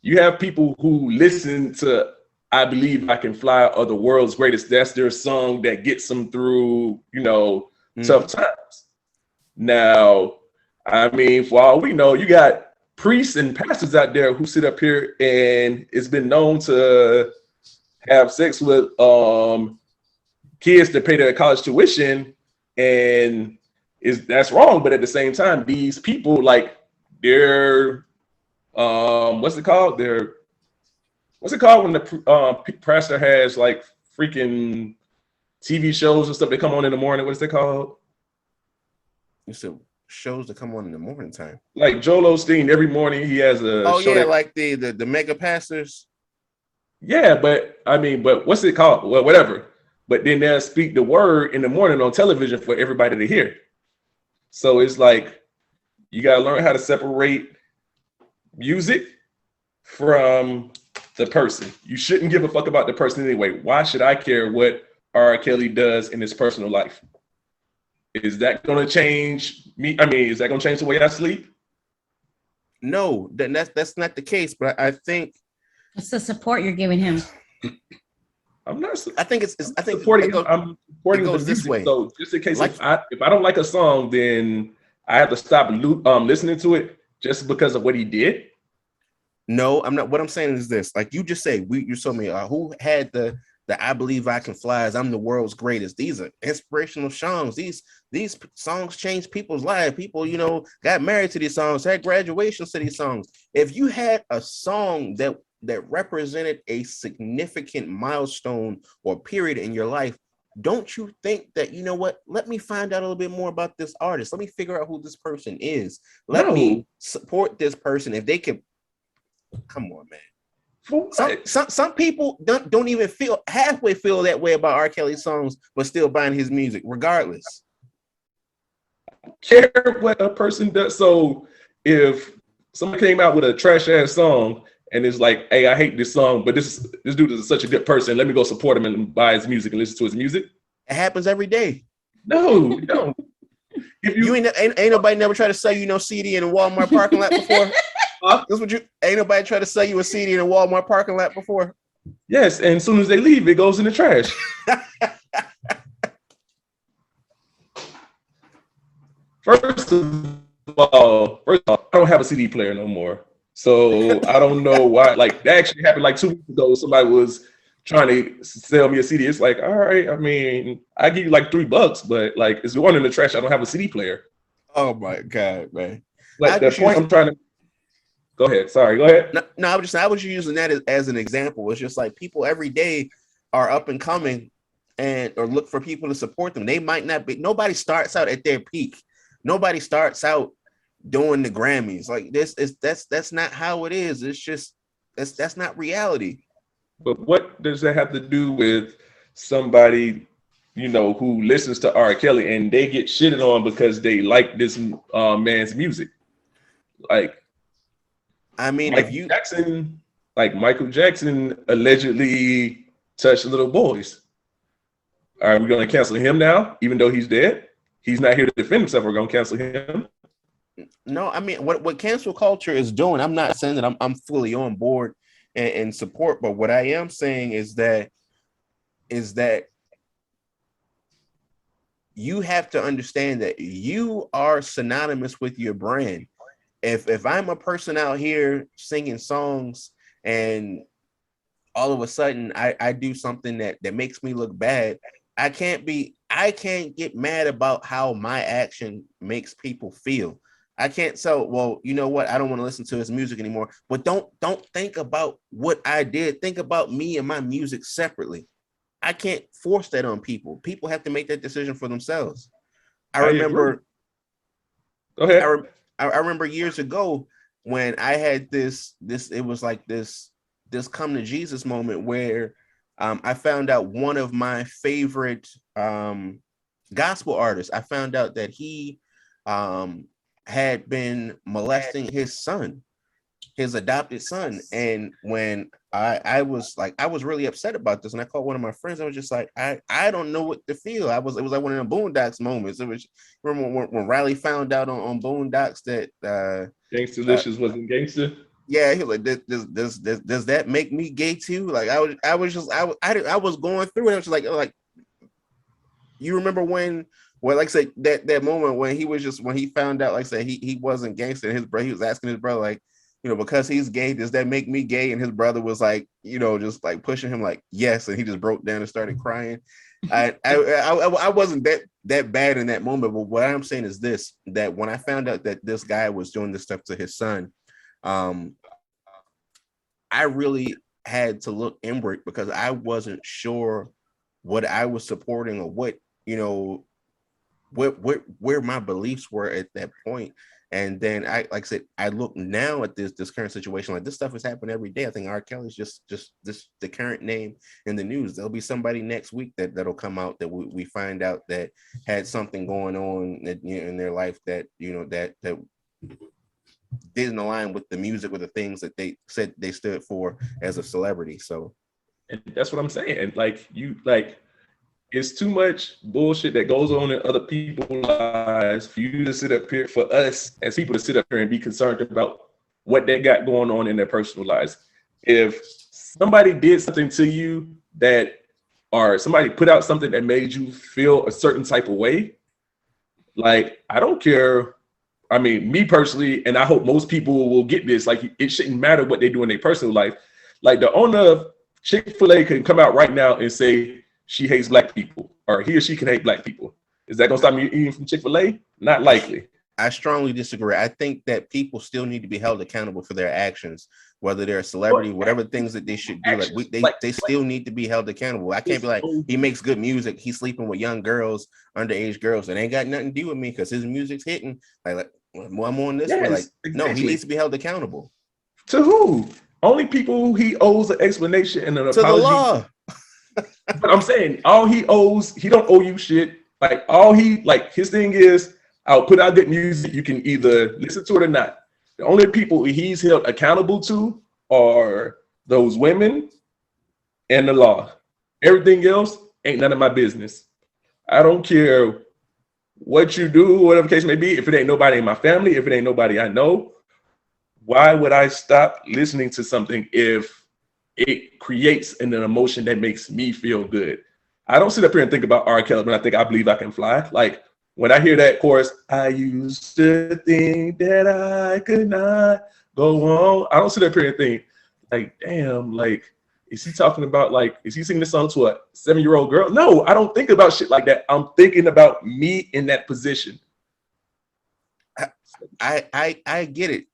You have people who listen to I Believe I Can Fly or The World's Greatest. That's their song that gets them through, tough times. Now, I mean, for all we know, you got priests and pastors out there who sit up here and it's been known to have sex with kids to pay their college tuition, and that's wrong. But at the same time, these people, like, they're what's it called when the pastor has like freaking TV shows and stuff that come on in the morning? What is it called? You said shows that come on in the morning time. Like Joel Osteen, every morning he has a show like the mega pastors. Yeah, but what's it called? Well, whatever. But then they'll speak the word in the morning on television for everybody to hear. So it's like, you got to learn how to separate music from the person. You shouldn't give a fuck about the person anyway. Why should I care what R. Kelly does in his personal life? Is that going to change me? I mean, is that going to change the way I sleep? No, that's not the case. But I think it's the support you're giving him. I think I'm supporting the this music. way. So just in case, like, if I don't like a song, then I have to stop listening to it just because of what he did. No, I'm not. What I'm saying is this: like you just say, you told me who had the I Believe I Can Fly, as I'm the world's greatest. These are inspirational songs. These songs change people's lives. People, got married to these songs, had graduations to these songs. If you had a song that represented a significant milestone or period in your life, don't you think that, you know what, let me find out a little bit more about this artist. Let me figure out who this person is. Let me support this person. If they can, come on, man. Some people don't even halfway feel that way about R. Kelly's songs, but still buying his music regardless. Care what a person does. So if someone came out with a trash ass song and it's like, hey, I hate this song, but this dude is such a good person, let me go support him and buy his music and listen to his music. It happens every day. No, you don't. If you ain't nobody never tried to sell you no CD in a Walmart parking lot before. That's what ain't nobody try to sell you a CD in a Walmart parking lot before. Yes, and as soon as they leave, it goes in the trash. First of all, I don't have a CD player no more, so I don't know why. Like, that actually happened like 2 weeks ago. Somebody was trying to sell me a CD. It's like, all right, I mean, I give you like $3, but like, it's going in the trash. I don't have a CD player. Oh my God, man! But the point I'm trying to. Go ahead. Sorry. Go ahead. No, I was using that as an example. It's just like people every day are up and coming or look for people to support them. They might not be. Nobody starts out at their peak. Nobody starts out doing the Grammys. Like that's not how it is. It's just that's not reality. But what does that have to do with somebody, who listens to R. Kelly and they get shitted on because they like this man's music? Like, I mean, Michael Jackson allegedly touched little boys. Are we going to cancel him now, even though he's dead? he's not here to defend himself, we're gonna cancel him. No, I mean what cancel culture is doing. I'm not saying that I'm fully on board and support, but what I am saying is that you have to understand that you are synonymous with your brand. If I'm a person out here singing songs and all of a sudden I do something that makes me look bad, I can't get mad about how my action makes people feel. I can't say, well, you know what, I don't want to listen to his music anymore. But don't think about what I did. Think about me and my music separately. I can't force that on people. People have to make that decision for themselves. I I agree. remember Go I, ahead. rem- I remember years ago when I had this it was like this come to Jesus moment where I found out one of my favorite gospel artists. I found out that he um, had been molesting his son, his adopted son. And when I was really upset about this, and I called one of my friends. I was just like, I don't know what to feel. It was like one of the Boondocks moments. It was, remember when Riley found out on Boondocks that Gangsta Licious wasn't gangster. yeah, he was like, does that make me gay too? Like I was going through it. I was just like you remember when, well, like I said, that moment when he was just, when he found out, like I said, he wasn't gangster, and his brother, he was asking his brother, like, because he's gay, does that make me gay? And his brother was like, just like pushing him, like, yes, and he just broke down and started crying. I wasn't that bad in that moment, but what I'm saying is this: that when I found out that this guy was doing this stuff to his son, um, I really had to look inward because I wasn't sure what I was supporting, or what, where my beliefs were at that point. And then like I said, I look now at this current situation, like this stuff is happening every day. I think R. Kelly's just this the current name in the news. There'll be somebody next week that'll come out that we find out that had something going on that, in their life that that didn't align with the music, with the things that they said they stood for as a celebrity. So And that's what I'm saying. And it's too much bullshit that goes on in other people's lives for you to sit up here, for us as people to sit up here and be concerned about what they got going on in their personal lives. If somebody did something to you or somebody put out something that made you feel a certain type of way, like, I don't care. I mean, me personally, and I hope most people will get this, like, it shouldn't matter what they do in their personal life. Like, the owner of Chick-fil-A can come out right now and say she hates black people, or he or she can hate black people. Is that gonna stop me eating from Chick-fil-A? Not likely. I strongly disagree. I think that people still need to be held accountable for their actions, whether they're a celebrity, whatever things that they should do. They still need to be held accountable. I can't be like, he makes good music, he's sleeping with young girls, underage girls. It ain't got nothing to do with me because his music's hitting. Like well, I'm on this way. Like, no, he needs to be held accountable. To who? Only people he owes an explanation and an apology. To the law. But I'm saying, he don't owe you shit. Like, his thing is, I'll put out good music. You can either listen to it or not. The only people he's held accountable to are those women and the law. Everything else ain't none of my business. I don't care what you do, whatever the case may be. If it ain't nobody in my family, if it ain't nobody I know, why would I stop listening to something if it creates an emotion that makes me feel good? I don't sit up here and think about R. Kelly when I think I Believe I Can Fly. Like, when I hear that chorus, I used to think that I could not go on. I don't sit up here and think, like, damn, like, is he talking about, like, is he singing this song to a 7-year-old girl? No, I don't think about shit like that. I'm thinking about me in that position. I get it.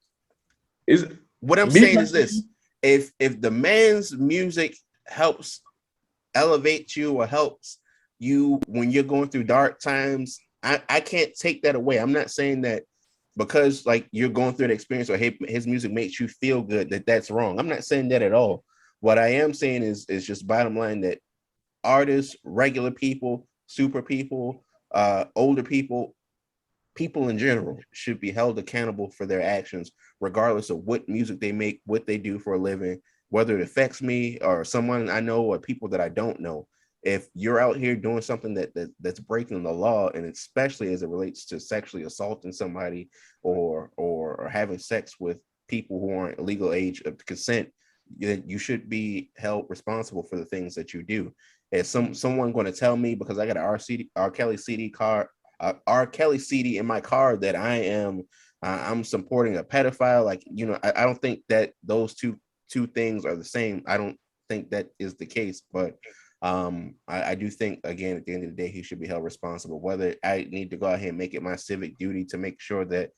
Is what I'm saying is this: if the man's music helps elevate you or helps you when you're going through dark times, I can't take that away. I'm not saying that because like you're going through an experience or his music makes you feel good that's wrong. I'm not saying that at all. What I am saying is just bottom line that artists, regular people, super people, older people in general should be held accountable for their actions, regardless of what music they make, what they do for a living, whether it affects me or someone I know or people that I don't know. if you're out here doing something that's breaking the law, and especially as it relates to sexually assaulting somebody or having sex with people who aren't legal age of consent, you should be held responsible for the things that you do. Is someone going to tell me because I got an R. Kelly CD card, R. Kelly CD in my car that I'm supporting a pedophile? Like, I don't think that those two things are the same. I don't think that is the case, but I do think, again, at the end of the day, he should be held responsible. Whether I need to go ahead and make it my civic duty to make sure that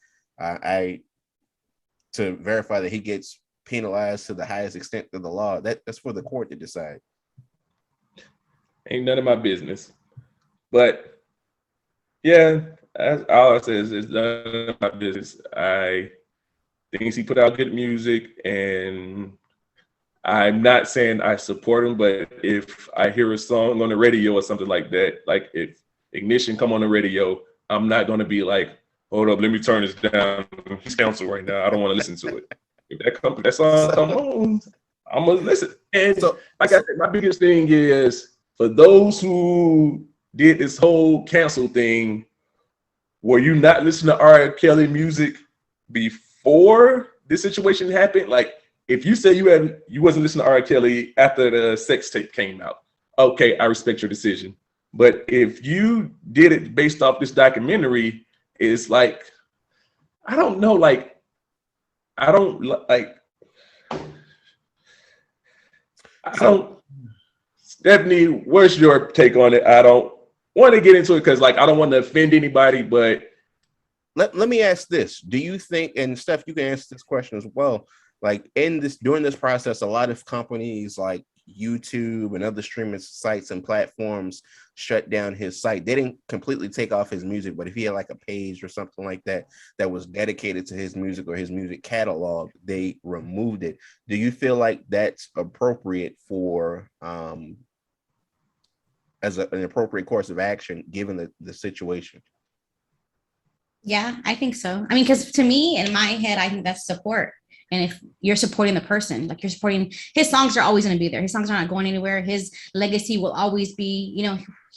to verify that he gets penalized to the highest extent of the law, that's for the court to decide. Ain't none of my business. But yeah, all I say is it's none of my business. I think he put out good music, and I'm not saying I support him, but if I hear a song on the radio or something like that, like if Ignition come on the radio, I'm not going to be like, hold up, let me turn this down. He's canceled right now. I don't want to listen to it. If that song come on, I'm going to listen. And so, like I said, my biggest thing is for those who did this whole cancel thing, were you not listening to R. Kelly music before this situation happened? Like, if you say you wasn't listening to R. Kelly after the sex tape came out, okay, I respect your decision. But if you did it based off this documentary, it's like, I don't know, like, Stephanie, what's your take on it? I don't want to get into it because, like, I don't want to offend anybody, but let me ask this. Do you think, and Steph, you can answer this question as well, like during this process, a lot of companies like YouTube and other streaming sites and platforms shut down his site. They didn't completely take off his music, but if he had like a page or something like that was dedicated to his music or his music catalog, they removed it. Do you feel like that's appropriate for as an appropriate course of action given the situation? Yeah, I think so. I mean, because to me, in my head, I think that's support. And if you're supporting the person, like you're supporting, his songs are always going to be there. His songs are not going anywhere. His legacy will always be,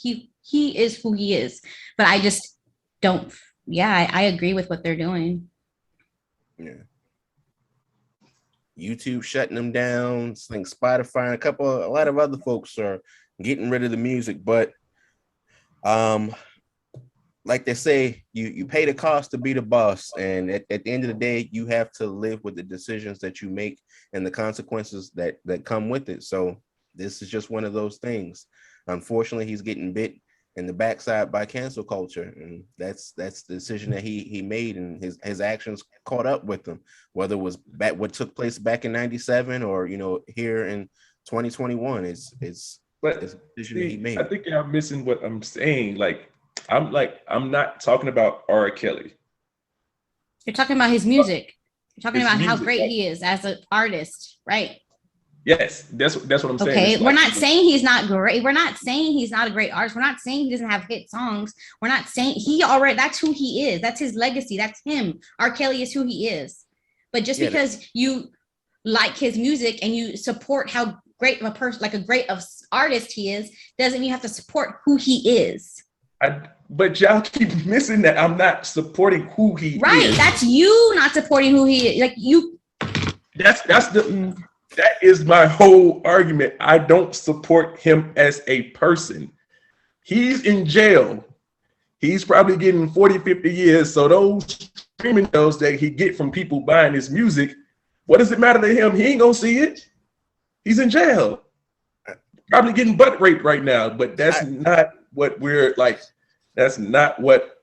he is who he is. But I just don't. Yeah, I agree with what they're doing. Yeah. YouTube shutting them down. I think Spotify and a lot of other folks are getting rid of the music. But like they say, you pay the cost to be the boss. And at the end of the day, you have to live with the decisions that you make and the consequences that come with it. So this is just one of those things. Unfortunately, he's getting bit in the backside by cancel culture. And that's the decision that he made, and his actions caught up with him, whether it was what took place back in 97 or, here in 2021 is the decision that he made. I think you're missing what I'm saying. I'm not talking about R. Kelly. You're talking about his music. You're talking about how music. great he is as an artist, right? Yes, that's what I'm saying. Okay, we're not saying he's not great. We're not saying he's not a great artist. We're not saying he doesn't have hit songs. We're not saying that's who he is. That's his legacy. That's him. R. Kelly is who he is. But just because you like his music and you support how great of a person, like a great artist he is, doesn't mean you have to support who he is. But y'all keep missing that. I'm not supporting who he is. Right. That's you not supporting who he is. Like you. That is my whole argument. I don't support him as a person. He's in jail. He's probably getting 40, 50 years. So those streaming deals that he get from people buying his music, what does it matter to him? He ain't gonna see it. He's in jail. Probably getting butt raped right now, but that's not what we're like. That's not what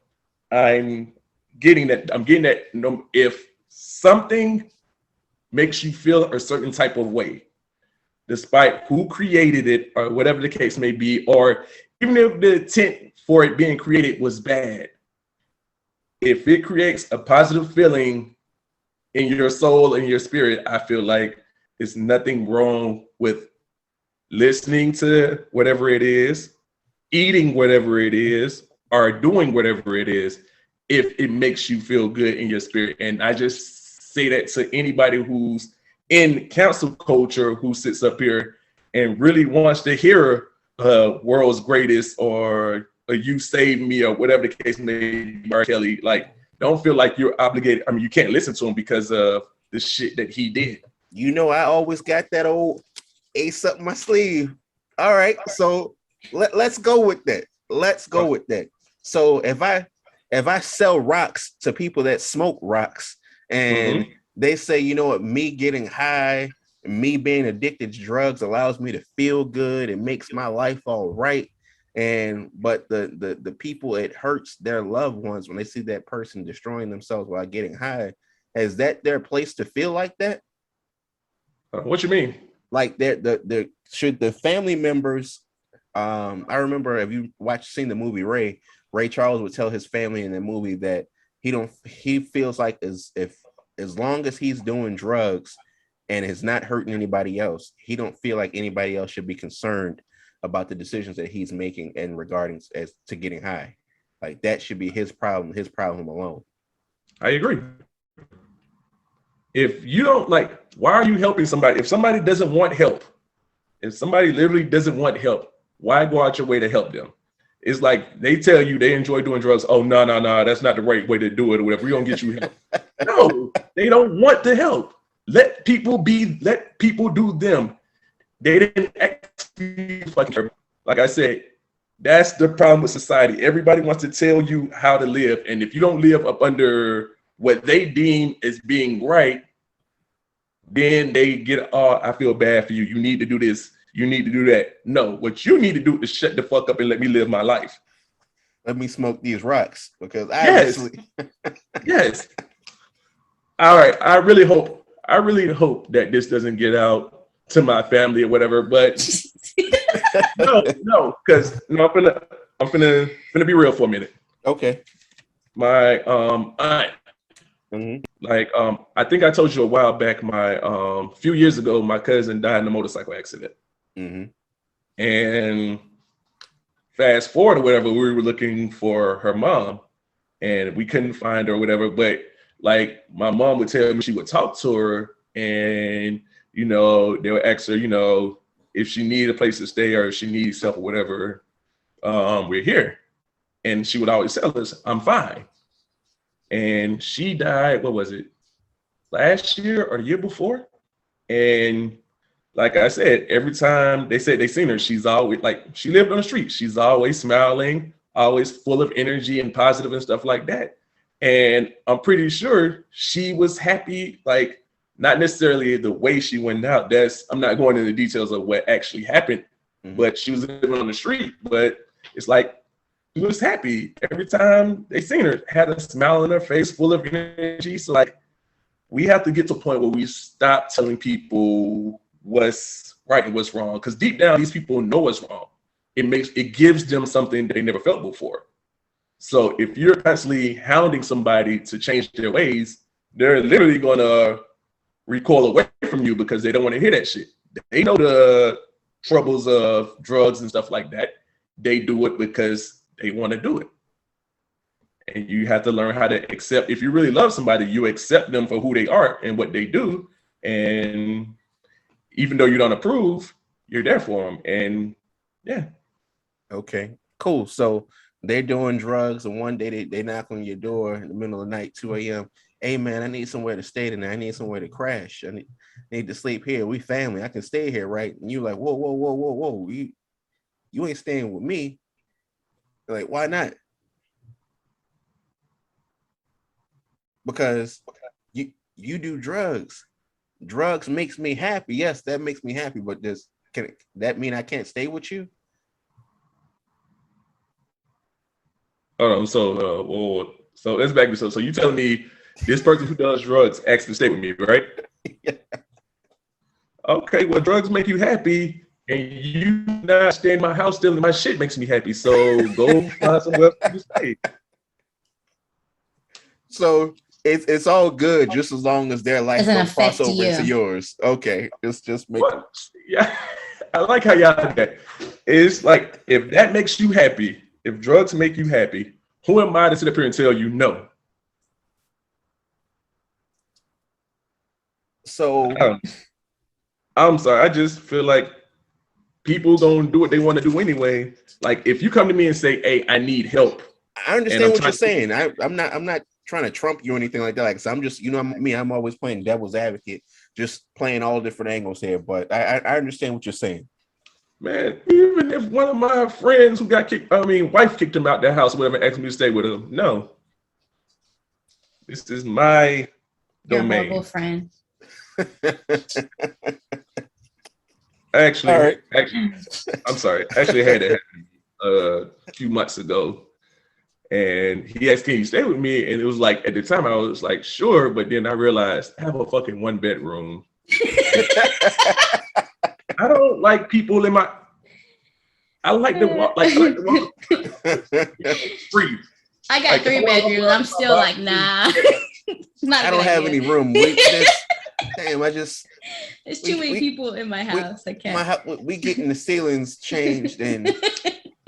I'm getting at. I'm getting at if something makes you feel a certain type of way, despite who created it or whatever the case may be, or even if the intent for it being created was bad, if it creates a positive feeling in your soul and your spirit, I feel like there's nothing wrong with listening to whatever it is, eating whatever it is, or doing whatever it is, if it makes you feel good in your spirit. And I just say that to anybody who's in cancel culture, who sits up here and really wants to hear world's greatest or you saved me or whatever the case may be, R. Kelly, like don't feel like you're obligated. I mean, you can't listen to him because of the shit that he did. You know, I always got that old ace up my sleeve. All right, so let's go with that. Let's go with that. So if I sell rocks to people that smoke rocks and they say, you know what, me getting high, me being addicted to drugs allows me to feel good, it makes my life all right. But the people, it hurts their loved ones when they see that person destroying themselves while getting high. Is that their place to feel like that? What you mean? Like the should the family members? I remember, if you seen the movie Ray Charles would tell his family in the movie that he feels like as long as he's doing drugs and is not hurting anybody else, he don't feel like anybody else should be concerned about the decisions that he's making and regarding as to getting high. Like that should be his problem alone. I agree. If you don't like, why are you helping somebody? If somebody doesn't want help, if somebody literally doesn't want help, why go out your way to help them? It's like they tell you they enjoy doing drugs. Oh, no, that's not the right way to do it or whatever. We don't get you help. No, they don't want the help. Let people do them. They didn't actually fucking care. Like I said, that's the problem with society. Everybody wants to tell you how to live. And if you don't live up under what they deem as being right, then they get, oh, I feel bad for you. You need to do this. You need to do that. No, what you need to do is shut the fuck up and let me live my life. Let me smoke these rocks because yes. All right. I really hope that this doesn't get out to my family or whatever, but no, because I'm gonna be real for a minute. Okay. My aunt, like I think I told you a while back, my few years ago, my cousin died in a motorcycle accident. And fast forward or whatever, we were looking for her mom and we couldn't find her or whatever, but like my mom would tell me she would talk to her and you know they would ask her, you know, if she needed a place to stay or if she needs help or whatever, we're here. And she would always tell us, I'm fine. And she died, what was it, last year or the year before? And like I said, every time they said they seen her, she's always like, she lived on the street. She's always smiling, always full of energy and positive and stuff like that. And I'm pretty sure she was happy, like not necessarily the way she went out. I'm not going into the details of what actually happened, but she was living on the street. But it's like she was happy every time they seen her, had a smile on her face, full of energy. So like, we have to get to a point where we stop telling people what's right and what's wrong, because deep down these people know what's wrong. It gives them something they never felt before. So if you're constantly hounding somebody to change their ways, they're literally gonna recoil away from you because they don't want to hear that shit. They know the troubles of drugs and stuff like that. They do it because they want to do it. And you have to learn how to accept. If you really love somebody, you accept them for who they are and what they do. And even though you don't approve, you're there for them. And yeah. Okay, cool. So they're doing drugs, and one day they knock on your door in the middle of the night, 2 a.m. Hey man, I need somewhere to stay tonight. I need somewhere to crash. I need to sleep here. We family. I can stay here, right? And you're like, whoa. You ain't staying with me. You're like, why not? Because you do drugs. Drugs makes me happy. Yes, that makes me happy. But can that mean I can't stay with you? So let's back this up. So you telling me this person who does drugs asked to stay with me, right? Yeah. Okay, well, drugs make you happy, and you not staying in my house stealing my shit makes me happy. So go find somewhere to stay. So it's all good just as long as their life don't cross over into yours. Okay, it's just make. Yeah, I like how y'all did that. It's like if that makes you happy, if drugs make you happy, who am I to sit up here and tell you no? So I'm sorry. I just feel like people gonna do what they want to do anyway. Like if you come to me and say, "Hey, I need help," I and understand I'm what you're trying saying. I'm not trying to trump you or anything like that. Like, so I'm just, I'm always playing devil's advocate, just playing all different angles here. But I understand what you're saying. man, even if one of my friends who got kicked, wife kicked him out their house, whatever, asked me to stay with him. No, this is my You're a domain. horrible friend. Actually, All right. I'm sorry. Actually, I had it happen a few months ago, and he asked, "Can you stay with me?" And it was like at the time I was like, "Sure," but then I realized I have a fucking 1-bedroom. I don't like people in my. I like to walk. Like I like to walk free. I got Like, 3 bedrooms. I'm still like, nah. Not a I don't good have idea. any room. Damn, There's too many people in my house. I can't. we getting the ceilings changed in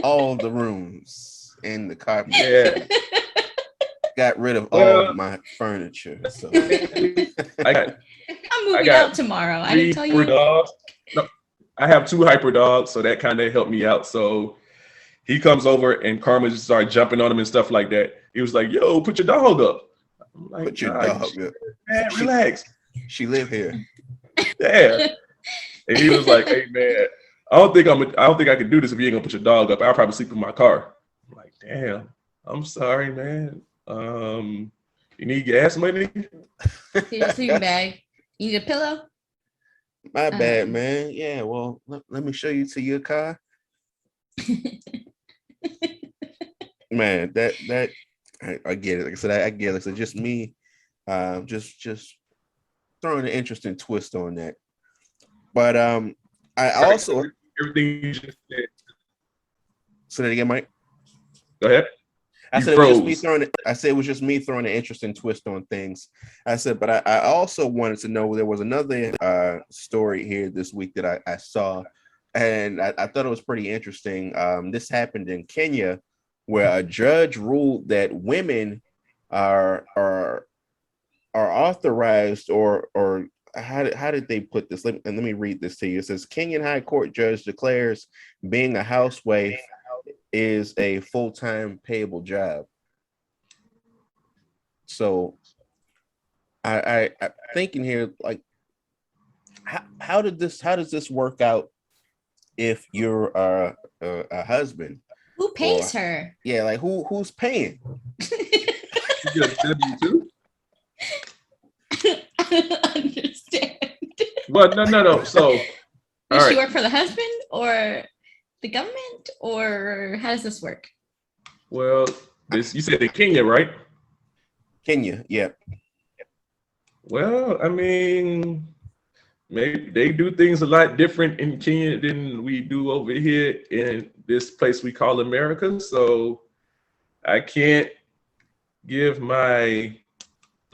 all the rooms and the carpet. Yeah. Got rid of all Well, of my furniture. So I got I'm moving got out tomorrow. I 3 didn't tell hyper you. dogs. No, I have 2 hyper dogs, so that kind of helped me out. So he comes over and Karma just started jumping on him and stuff like that. He was like, "Yo, put your dog up." I'm like, put your "Nah, dog up. man, relax." She live here. Yeah. And he was like, "Hey man, I don't think I can do this if you ain't gonna put your dog up. I'll probably sleep in my car." I'm like, "Damn, I'm sorry, man. You need gas money?" Here's a sleeping bag. You need a pillow? My bad, man. Yeah, well, let me show you to your car. Man, that I get it. Like I said, I get it. So just me, just throwing an interesting twist on that. But I also Everything you just said. say that again, Mike. Go ahead. I You said it was just me froze. throwing it. I said it was just me throwing an interesting twist on things. I said, but I also wanted to know there was another story here this week that I saw, and I thought it was pretty interesting. This happened in Kenya, where a judge ruled that women are authorized or how did they put this? Let me read this to you. It says Kenyan High Court judge declares being a housewife is a full-time payable job. So I'm thinking here, like, how does this work out if you're a husband? Who pays her? Yeah, like who's paying? You get a W-2? I don't understand. But no. So Does all she right. work for the husband or the government, or how does this work? Well, this you said in Kenya, right? Kenya, yeah. Well, I mean, maybe they do things a lot different in Kenya than we do over here in this place we call America. So I can't give my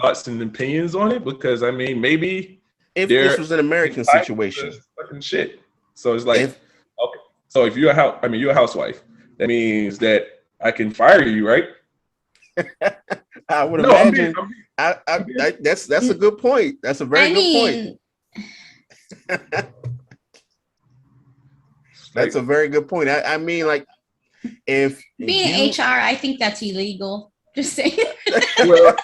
thoughts and opinions on it because I mean, maybe If they're this was an American situation, fucking shit. So it's like, if okay. So if you're you're a housewife. That means that I can fire you, right? I would No, imagine. That's a good point. That's a very good point. That's a very good point. I mean, like, if being in HR, I think that's illegal. Just saying. Well,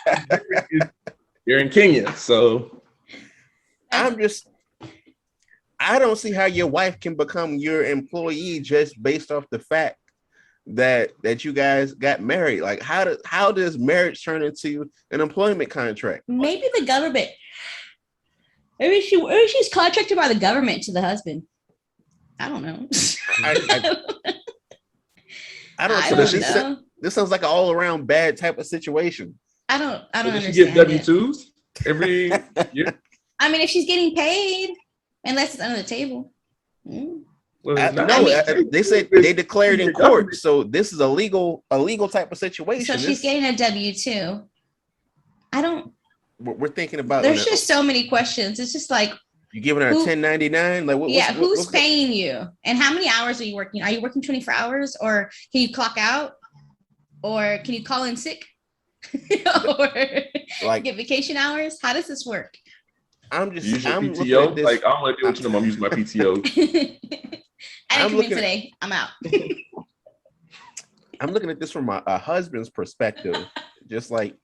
you're in Kenya, so I don't see how your wife can become your employee just based off the fact that you guys got married. Like, how does marriage turn into an employment contract? Maybe the government. Maybe she's contracted by the government to the husband. I don't know. I don't know. This sounds like an all-around bad type of situation. I don't so understand. She get W-2s every year. I mean, if she's getting paid, unless it's under the table. Well, they said they declared in court, so this is a legal type of situation. So she's getting a W-2. I don't. We're thinking about. There's just so many questions. It's just like, you giving her a 1099? Like, who's paying you, and how many hours are you working? Are you working 24 hours, or can you clock out, or can you call in sick, or like get vacation hours? How does this work? I'm PTO. Like, I don't want to deal with you no more. I'm using my PTO. I didn't I'm come in looking at- today. I'm out. I'm looking at this from a husband's perspective, just like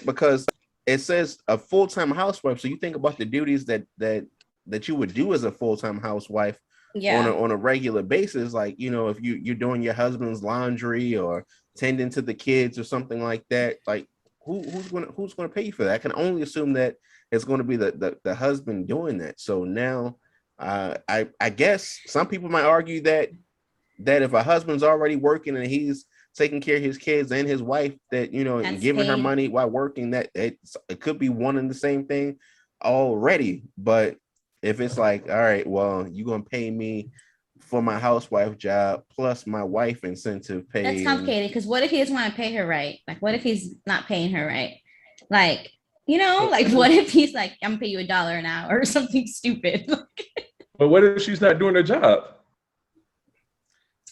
because it says a full-time housewife. So you think about the duties that you would do as a full-time housewife Yeah. on a regular basis. Like, you know, if you're doing your husband's laundry or tending to the kids or something like that, like who's gonna pay you for that? I can only assume that it's going to be the husband doing that. So now I guess some people might argue that if a husband's already working and he's taking care of his kids and his wife, that, you know, and That's giving her paid. money while working, that it could be one and the same thing already. But if it's like, all right, well, you're gonna pay me for my housewife job plus my wife incentive pay. That's complicated because what if he doesn't want to pay her right? Like, what if he's not paying her right? Like, you know, like, what if he's like, I'm gonna pay you $1 an hour or something stupid? But what if she's not doing her job?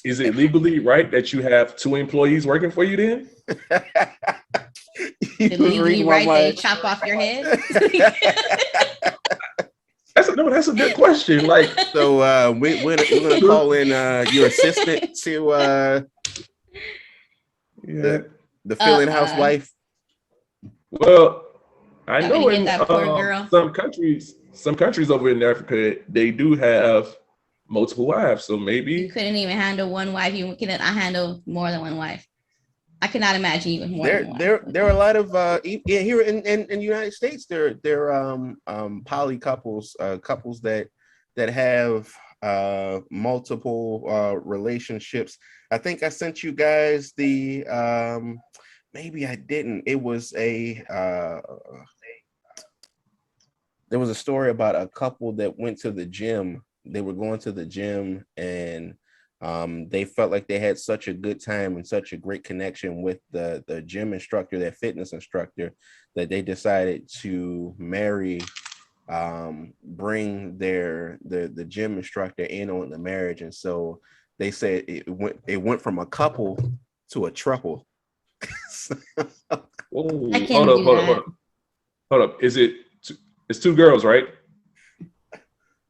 Is it legally right that you have 2 employees working for you then? You Is it was legally reading my right they mind. chop off your head? That's a good question. Like, So we're gonna call in your assistant to yeah. the fill-in housewife. Well, I That know would in get that poor girl. some countries over in Africa, they do have multiple wives. So You maybe couldn't even handle one wife. You cannot handle more than one wife. I cannot imagine you with more than one. There are a lot of here in the United States, there poly couples, couples that have multiple relationships. I think I sent you guys the maybe I didn't. It was there was a story about a couple that went to the gym. They were going to the gym and they felt like they had such a good time and such a great connection with the gym instructor, that fitness instructor, that they decided to bring the gym instructor in on the marriage. And so they said it went from a couple to a trouble. oh, I can't do that. hold up. It's 2 girls, right?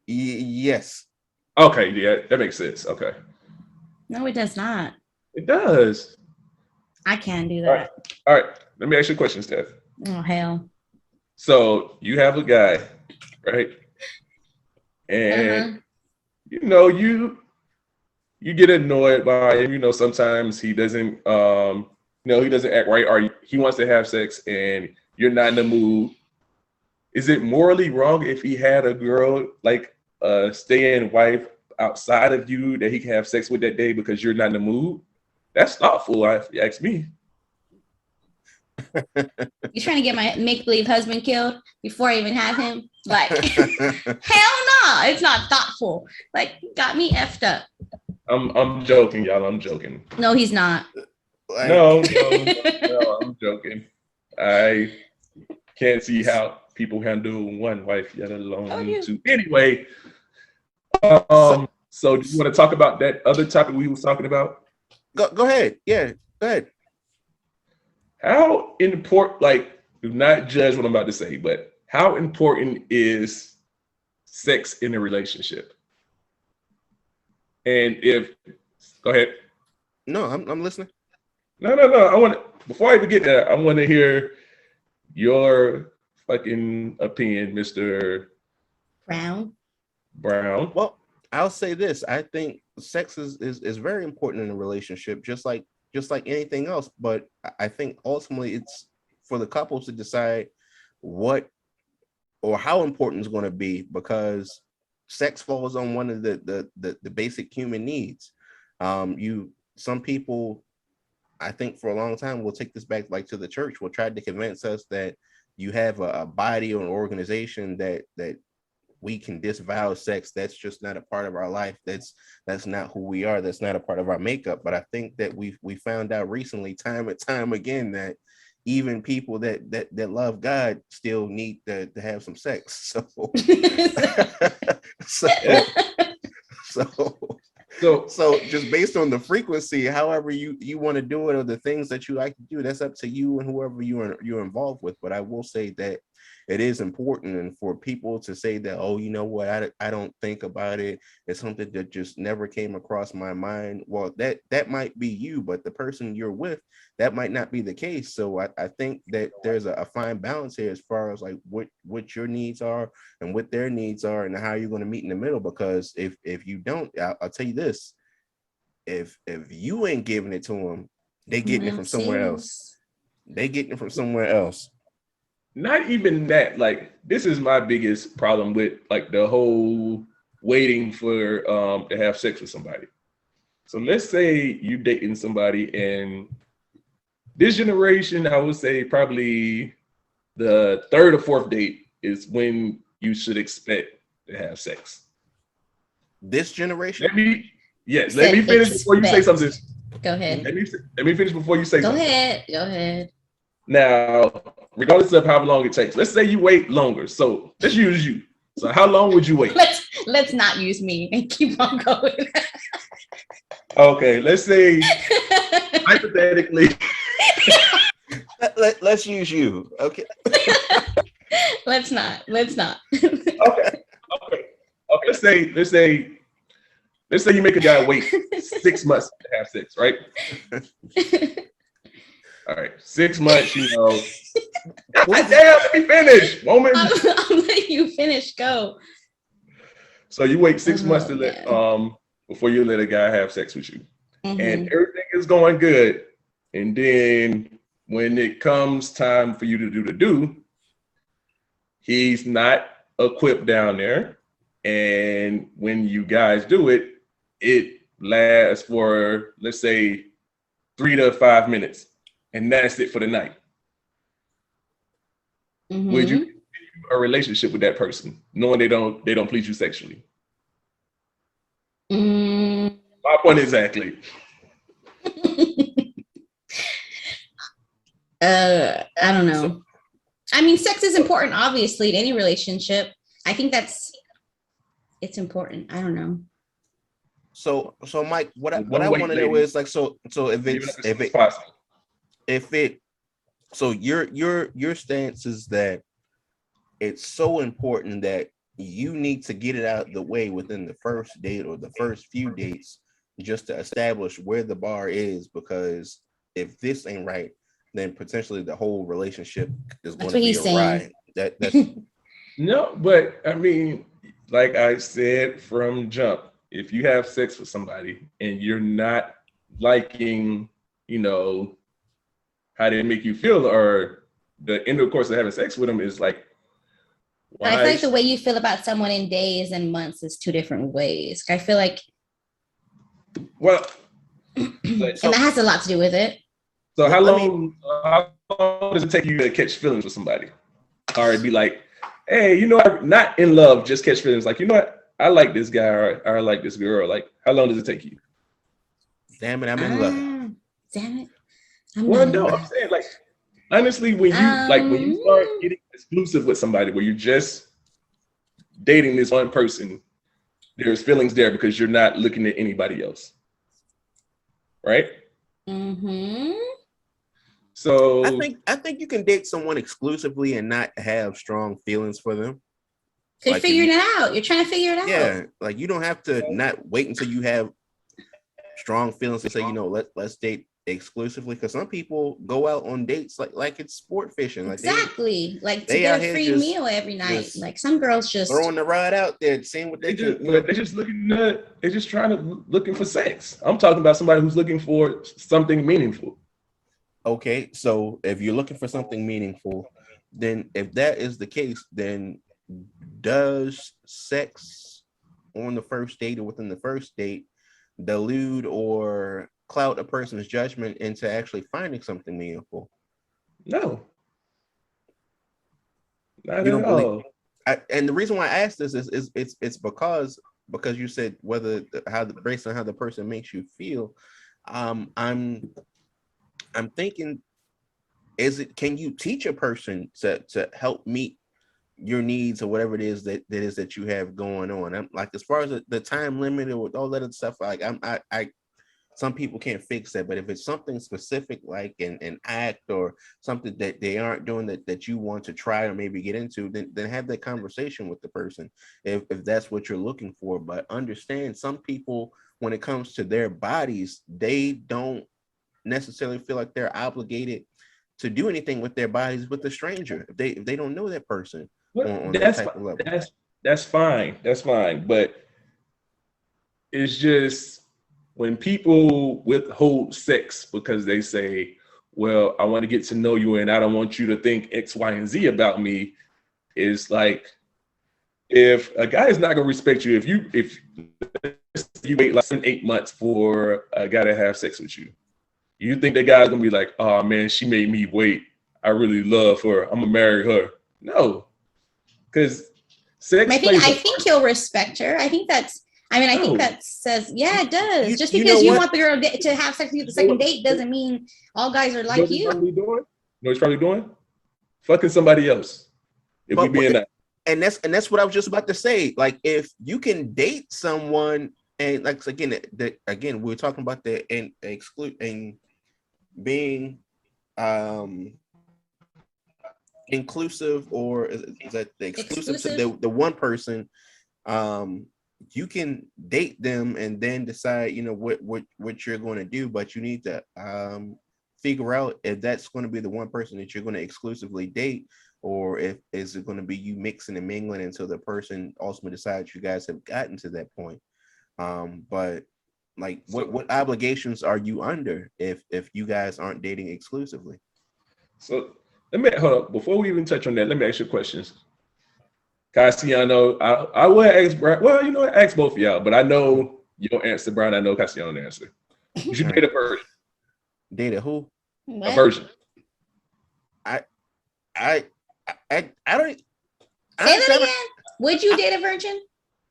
Yes. Okay, yeah, that makes sense. Okay. No, it does not. It does. I can't do All that. right. All right. Let me ask you a question, Steph. Oh hell. So you have a guy, right? And Uh-huh. you know, you get annoyed by him. You know, sometimes he doesn't he doesn't act right, or he wants to have sex and you're not in the mood. Is it morally wrong if he had a girl, like a stay-in wife outside of you, that he can have sex with that day because you're not in the mood? That's thoughtful, if you ask me. You trying to get my make-believe husband killed before I even have him? Like, hell no, it's not thoughtful. Like, you got me effed up. I'm joking, y'all. I'm joking. No, he's not. Like, No, I'm joking. I can't see how people handle one wife, yet alone Oh, yeah. 2. Anyway, so do you want to talk about that other topic we was talking about? Go ahead. Yeah, go ahead. How important, like, do not judge what I'm about to say, but how important is sex in a relationship? And go ahead. No, I'm listening. No. Before I even get there, I want to hear your fucking opinion, Mr. Brown. Brown. Well, I'll say this. I think sex is very important in a relationship, just like anything else. But I think ultimately it's for the couples to decide what or how important it's going to be, because sex falls on one of the basic human needs. Some people, I think for a long time, we'll take this back like to the church, will try to convince us that you have a body or an organization that we can disavow sex. That's just not a part of our life. That's not who we are. That's not a part of our makeup. But I think that we found out recently, time and time again, that even people that love God still need to have some sex. So just based on the frequency, however you want to do it, or the things that you like to do, that's up to you and whoever you're involved with. But I will say that it is important. And for people to say that, oh, you know what, I don't think about it, it's something that just never came across my mind. Well, that might be you, but the person you're with, that might not be the case. So I think that there's a fine balance here as far as like what your needs are and what their needs are and how you're going to meet in the middle. Because if you don't, I'll tell you this, if you ain't giving it to them, they getting it from somewhere else. They getting it from somewhere else. Not even that. Like, this is my biggest problem with like the whole waiting for to have sex with somebody. So let's say you dating somebody, and this generation, I would say probably the third or fourth date is when you should expect to have sex. This generation? Let me Said finish before you say expect. something. Go ahead. Let me finish before you say Go something. Go ahead. Now, regardless of how long it takes, let's say you wait longer. So let's use you. So how long would you wait? Let's not use me and keep on going. Okay, let's say hypothetically. Let's use you. Okay. Let's not. Okay. Let's say you make a guy wait 6 months to have sex, right? All right, 6 months, you know. God damn, let me finish. Woman. I'm letting you finish. Go. So you wait 6 months to let before you let a guy have sex with you. Mm-hmm. And everything is going good. And then when it comes time for you to do, he's not equipped down there. And when you guys do it, it lasts for, let's say, 3 to 5 minutes. And that's it for the night. Mm-hmm. Would you continue a relationship with that person, knowing they don't please you sexually? My point exactly. I don't know. I mean, sex is important, obviously, in any relationship. I think it's important. I don't know. So Mike, what I want to know is like, so so your stance is that it's so important that you need to get it out of the way within the first date or the first few dates just to establish where the bar is, because if this ain't right, then potentially the whole relationship is going to be awry. That's No, but I mean, like I said from jump, if you have sex with somebody and you're not liking, you know, how they make you feel, or the intercourse of having sex with them is like, I feel like the way you feel about someone in days and months is two different ways. I feel like, well, and that has a lot to do with it. So how long does it take you to catch feelings with somebody? Or it'd be like, hey, you know, I'm not in love, just catch feelings. Like, you know what? I like this guy, or I like this girl. Like, how long does it take you? Damn it, I'm in love. Damn it. I'm saying, like, honestly, when you start getting exclusive with somebody, where you're just dating this one person, there's feelings there because you're not looking at anybody else, right? Mm-hmm. So I think you can date someone exclusively and not have strong feelings for them. You're figuring it out. You're trying to figure it out. Yeah, like you don't have to not wait until you have strong feelings to say, you know, let's date exclusively, because some people go out on dates like it's sport fishing. Like exactly, like to get a free meal every night. Like some girls just throwing the ride out there, seeing what they do. They're just they're just looking for sex. I'm talking about somebody who's looking for something meaningful. Okay, so if you're looking for something meaningful, then if that is the case, then does sex on the first date or within the first date delude or cloud a person's judgment into actually finding something meaningful? No, not at all. And the reason why I asked this is it's because you said based on how the person makes you feel. I'm thinking, can you teach a person to help meet your needs or whatever it is that you have going on? I'm like, as far as the time limit or all that other stuff, like some people can't fix that. But if it's something specific, like an act or something that they aren't doing that you want to try or maybe get into, then have that conversation with the person if that's what you're looking for. But understand, some people, when it comes to their bodies, they don't necessarily feel like they're obligated to do anything with their bodies with a stranger if they don't know that person on that type of level. That's fine. That's fine. But it's just when people withhold sex because they say, well, I want to get to know you and I don't want you to think X, Y, and Z about me. It's like, if a guy is not going to respect you, if you wait like 8 months for a guy to have sex with you, you think that guy's going to be like, oh man, she made me wait. I really love her. I'm going to marry her. No, because sex. I think he'll respect her. I think that says, yeah, it does. Just because you want the girl to have sex with you the second date doesn't mean all guys are like you. You know what he's probably doing? Fucking somebody else. If we being that. And that's what I was just about to say. Like, if you can date someone, and like again, we were talking about the and being inclusive, or is that the exclusive to the one person. You can date them and then decide, what you're going to do, but you need to figure out if that's going to be the one person that you're going to exclusively date, or if is it going to be you mixing and mingling until the person ultimately decides you guys have gotten to that point. But like, what obligations are you under if you guys aren't dating exclusively? So hold up. Before we even touch on that, let me ask you questions. Cassiano, I will ask Brian. Well, ask both of y'all, but I know you'll answer, Brian. I know Cassiano will answer. You should date a virgin. Date a who? What? A virgin. I don't. Say that again. Would you date a virgin?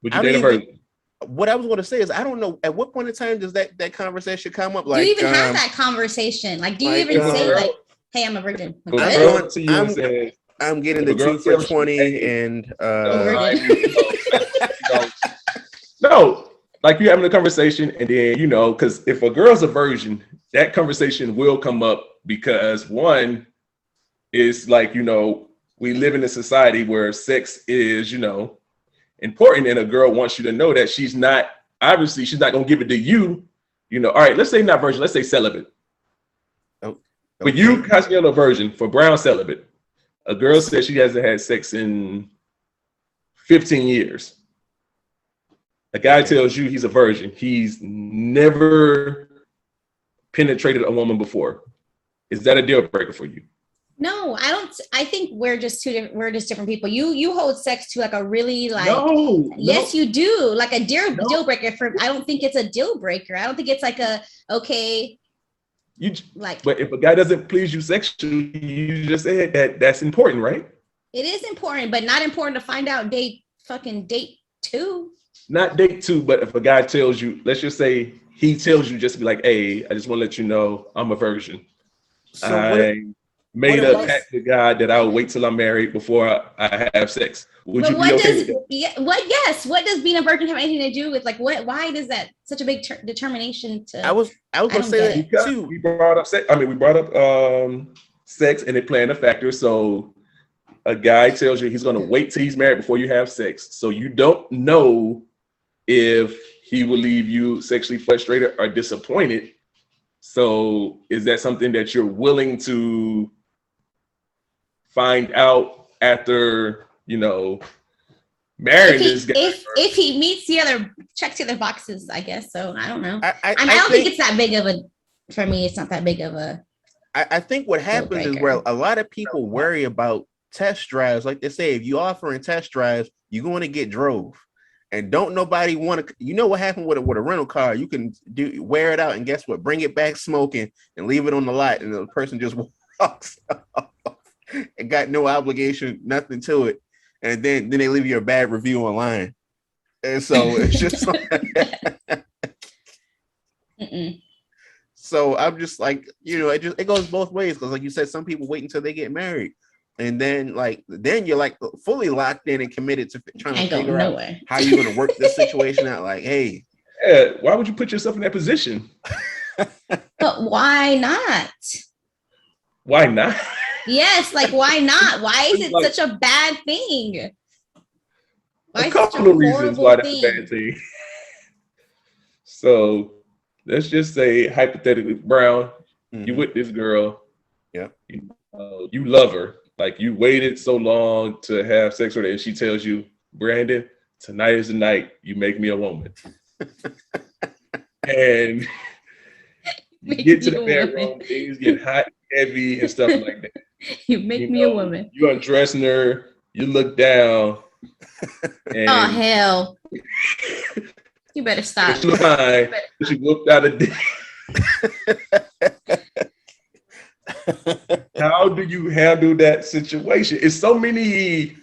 Would you date a virgin? What I was going to say is, I don't know at what point in time does that conversation come up. Like, do you even have that conversation? Like, do you even say like, "Hey, I'm a virgin"? Like, I'm getting the 2 for 20 and no, like, you're having a conversation, and then because if a girl's a virgin, that conversation will come up, because one is like, we live in a society where sex is important, and a girl wants you to know that she's not gonna give it to you. All right, let's say not virgin, let's say celibate. Oh, okay. But you, Cassiano, virgin. For Brown, celibate. A girl says she hasn't had sex in 15 years. A guy tells you he's a virgin. He's never penetrated a woman before. Is that a deal breaker for you? No, I don't. I think we're just different people. You hold sex to like a really like. No. Yes, you do. Like a deal breaker. I don't think it's a deal breaker. I don't think it's like a okay. But if a guy doesn't please you sexually, you just said that's important, right? It is important, but not important to find out date 2. Not date 2, but if a guy tells you, let's just say he tells you, just be like, hey, I just want to let you know I'm a virgin. So I made a pact with God that I'll wait till I'm married before I have sex. Would you be okay with that? What does being a virgin have anything to do with, like, why does that such a big determination to? I was gonna say that too. We brought up sex. We brought up sex, and it playing a factor. So a guy tells you he's gonna wait till he's married before you have sex. So you don't know if he will leave you sexually frustrated or disappointed. So is that something that you're willing to find out after, marrying this guy? If he checks the other boxes, I guess. So I don't know. I don't think it's that big of a, for me, it's not that big of a. I think what happens is where a lot of people worry about test drives. Like they say, if you offering test drives, you're going to get drove. And don't nobody want to, what happened with a rental car? You can wear it out and guess what? Bring it back smoking and leave it on the lot. And the person just walks off and got no obligation, nothing to it. And then they leave you a bad review online. And so it's just so I'm just like, it goes both ways. Because like you said, some people wait until they get married. And then you're like fully locked in and committed to trying to figure out how you're going to work this situation out. Like, hey, Yeah, why would you put yourself in that position? But why not? Why not? Yes, like why not? Why is it Like, such a bad thing? Why a is it such couple a of reasons horrible why that's a thing? bad thing. So let's just say hypothetically, Brown, you Mhm. with this girl, Yeah. you love her, like you waited so long to have sex with her, and she tells you, Brandon, tonight is the night you make me a woman. And you Make get to me the a bedroom, woman. things get hot, heavy, and stuff like that. You make You me a know, woman. you undressing her, you look down, Oh and hell. You better stop. she look fine, she whooped out a dick. How do you handle that situation? It's so many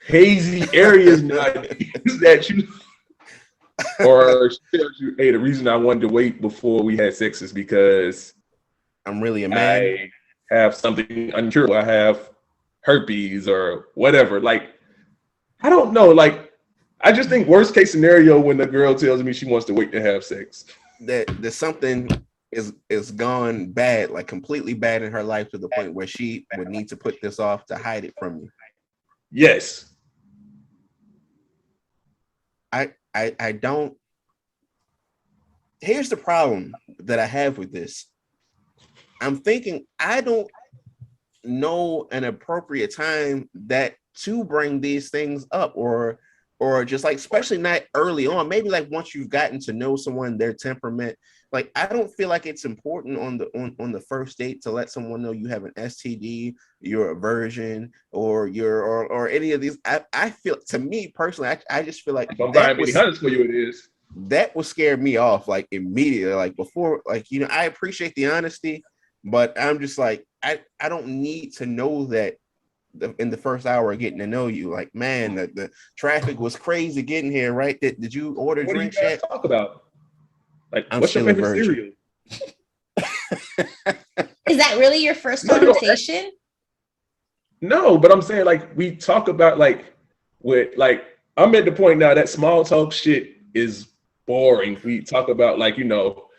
hazy areas nowadays that you, or she tells you, hey, the reason I wanted to wait before we had sex is because I'm really a man. I have something uncurable. I have herpes or whatever. Like, I don't know. Like, I just think worst case scenario when the girl tells me she wants to wait to have sex. That there's something is gone bad, like completely bad in her life to the point where she would need to put this off to hide it from you. Yes. I don't. Here's the problem that I have with this. I'm thinking I don't know an appropriate time that to bring these things up, or just like, especially not early on, maybe like once you've gotten to know someone, their temperament. Like, I don't feel like it's important on the first date to let someone know you have an STD, you're a virgin, or or any of these. I feel, to me personally, I just feel like If I'm buying many hundreds for you, it is. that would scare me off, like immediately, like before, like, I appreciate the honesty, but I'm just like, I don't need to know that in the first hour of getting to know you. Like, man, the traffic was crazy getting here, right? Did you order What do you drinks guys yet? talk about? Like, I'm what's your still a favorite virgin. cereal? Is that really your first No, no, conversation? No, but I'm saying, like, we talk about, like, with, like, I'm at the point now that small talk shit is boring. We talk about, like, oh,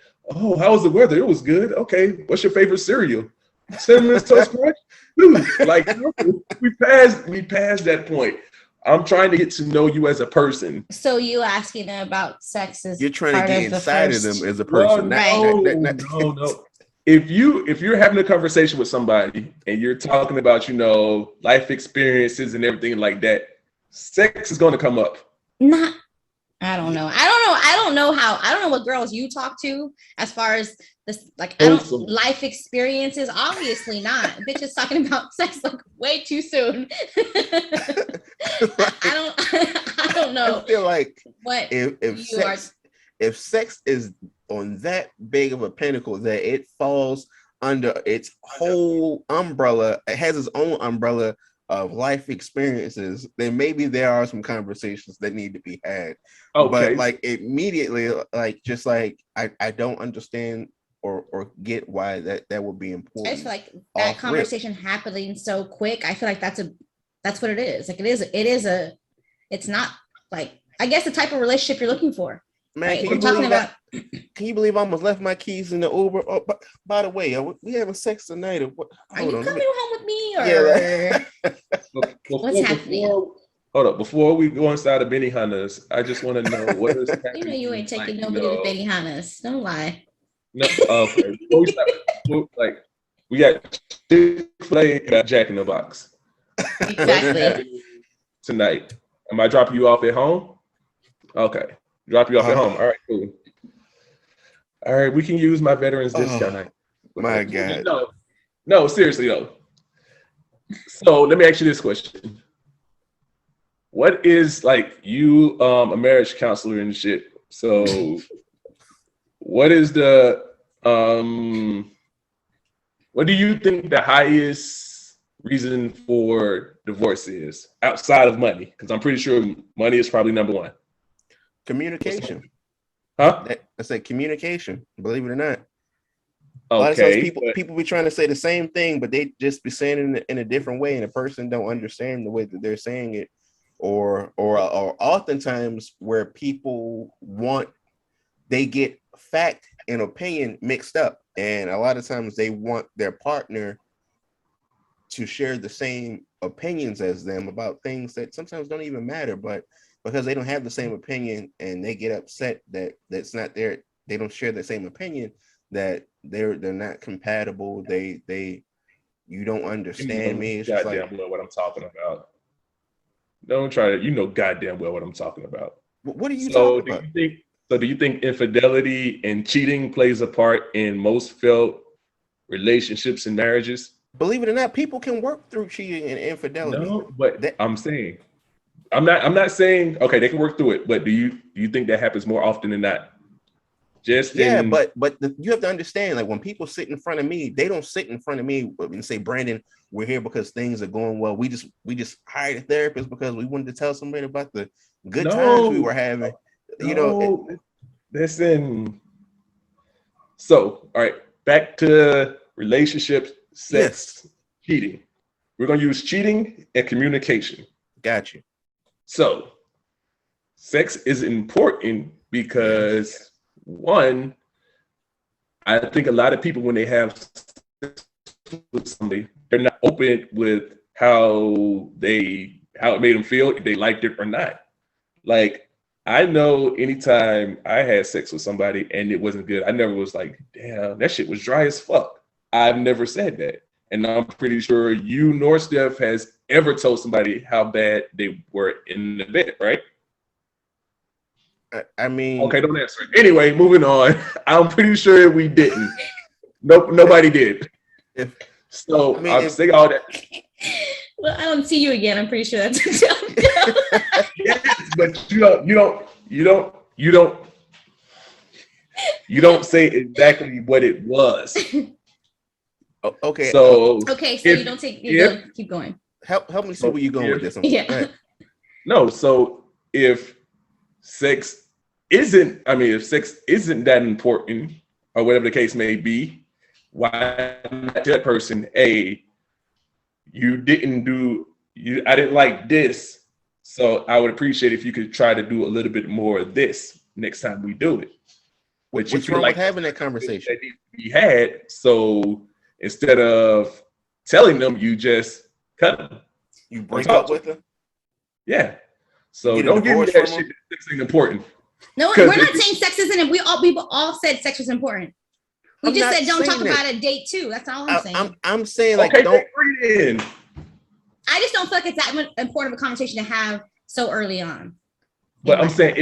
how was the weather? It was good. Okay, what's your favorite cereal? Cinnamon Toast Crunch. Dude, like, we passed that point. I'm trying to get to know you as a person. So you asking them about sex is You're trying to part get of the inside of first. them as a Well, person. no. If you're having a conversation with somebody and you're talking about, life experiences and everything like that, sex is going to come up. Not. I don't know. I don't know what girls you talk to as far as this. Like, I don't Wholesome. life experiences. Obviously not. Bitch is talking about sex like way too soon. I don't know I feel like what if sex is on that big of a pinnacle that it falls under its whole umbrella, it has its own umbrella of life experiences, then maybe there are some conversations that need to be had. Okay. But like immediately, like, just like, I don't understand or get why that would be important. I just feel like that conversation happening so quick. I feel like that's what it is. Like, it's not like, I guess, the type of relationship you're looking for. Man, right? You're talking about. Can you believe I almost left my keys in the Uber? Oh, by the way, we having sex tonight. Or what? Are you coming home with me, or what's happening? Hold up, before we go inside of Benihana's, I just want to know what is happening. You ain't taking nobody to Benihana's. Don't lie. No, okay. Before we start, like, we got Chick-fil-A and Jack in the Box. Exactly. Tonight, am I dropping you off at home? Okay, drop you off at home. All right, cool. All right, we can use my veterans discount. My God. No, seriously though. So let me ask you this question. What is, like, you a marriage counselor and shit? So what is the what do you think the highest reason for divorce is outside of money? Because I'm pretty sure money is probably number one. Communication. Huh? I said communication, believe it or not. Okay. A lot of times people be trying to say the same thing, but they just be saying it in a different way, and a person don't understand the way that they're saying it. or oftentimes where people they get fact and opinion mixed up, and a lot of times they want their partner to share the same opinions as them about things that sometimes don't even matter, but because they don't have the same opinion and they get upset that that's not their, they don't share the same opinion, that they're not compatible, you don't understand me. It's just goddamn like, well what I'm talking about. Don't try to, you know goddamn well what I'm talking about. what are you talking about? Do you think infidelity and cheating plays a part in most failed relationships and marriages? Believe it or not, people can work through cheating and infidelity. No, but I'm not saying okay, they can work through it, but do you think that happens more often than not? But you have to understand, like when people sit in front of me, they don't sit in front of me and say, Brandon, we're here because things are going well. We just hired a therapist because we wanted to tell somebody about the good times we were having. Listen. So, all right, back to relationships, sex, cheating. We're gonna use cheating and communication. Got you. So, sex is important because one, I think a lot of people when they have sex with somebody, they're not open with how it made them feel, if they liked it or not. Like, I know anytime I had sex with somebody and it wasn't good, I never was like, damn, that shit was dry as fuck. I've never said that. And I'm pretty sure you nor Steph has ever told somebody how bad they were in the bed, right? I mean, okay, don't answer it. Anyway, moving on. I'm pretty sure we didn't. Nope, nobody did. I'm saying all that. Well, I don't see you again. I'm pretty sure that's a joke. Yes, but you don't say exactly what it was. Okay. So you don't take. Keep going. Help me see where you're going with this one. Yeah. No. So if sex isn't that important, or whatever the case may be, why not tell that person, hey, I didn't like this, so I would appreciate if you could try to do a little bit more of this next time we do it. What's wrong with having that conversation? That needs to be had. So instead of telling them, you just cut them. You break up with them? Yeah. So don't give me that shit that sex ain't important. No, we're not saying sex isn't. People all said sex was important. We just said don't talk about a date too. That's all I'm saying. I'm saying like don't breathe in. I just don't feel like it's that important of a conversation to have so early on. But I'm saying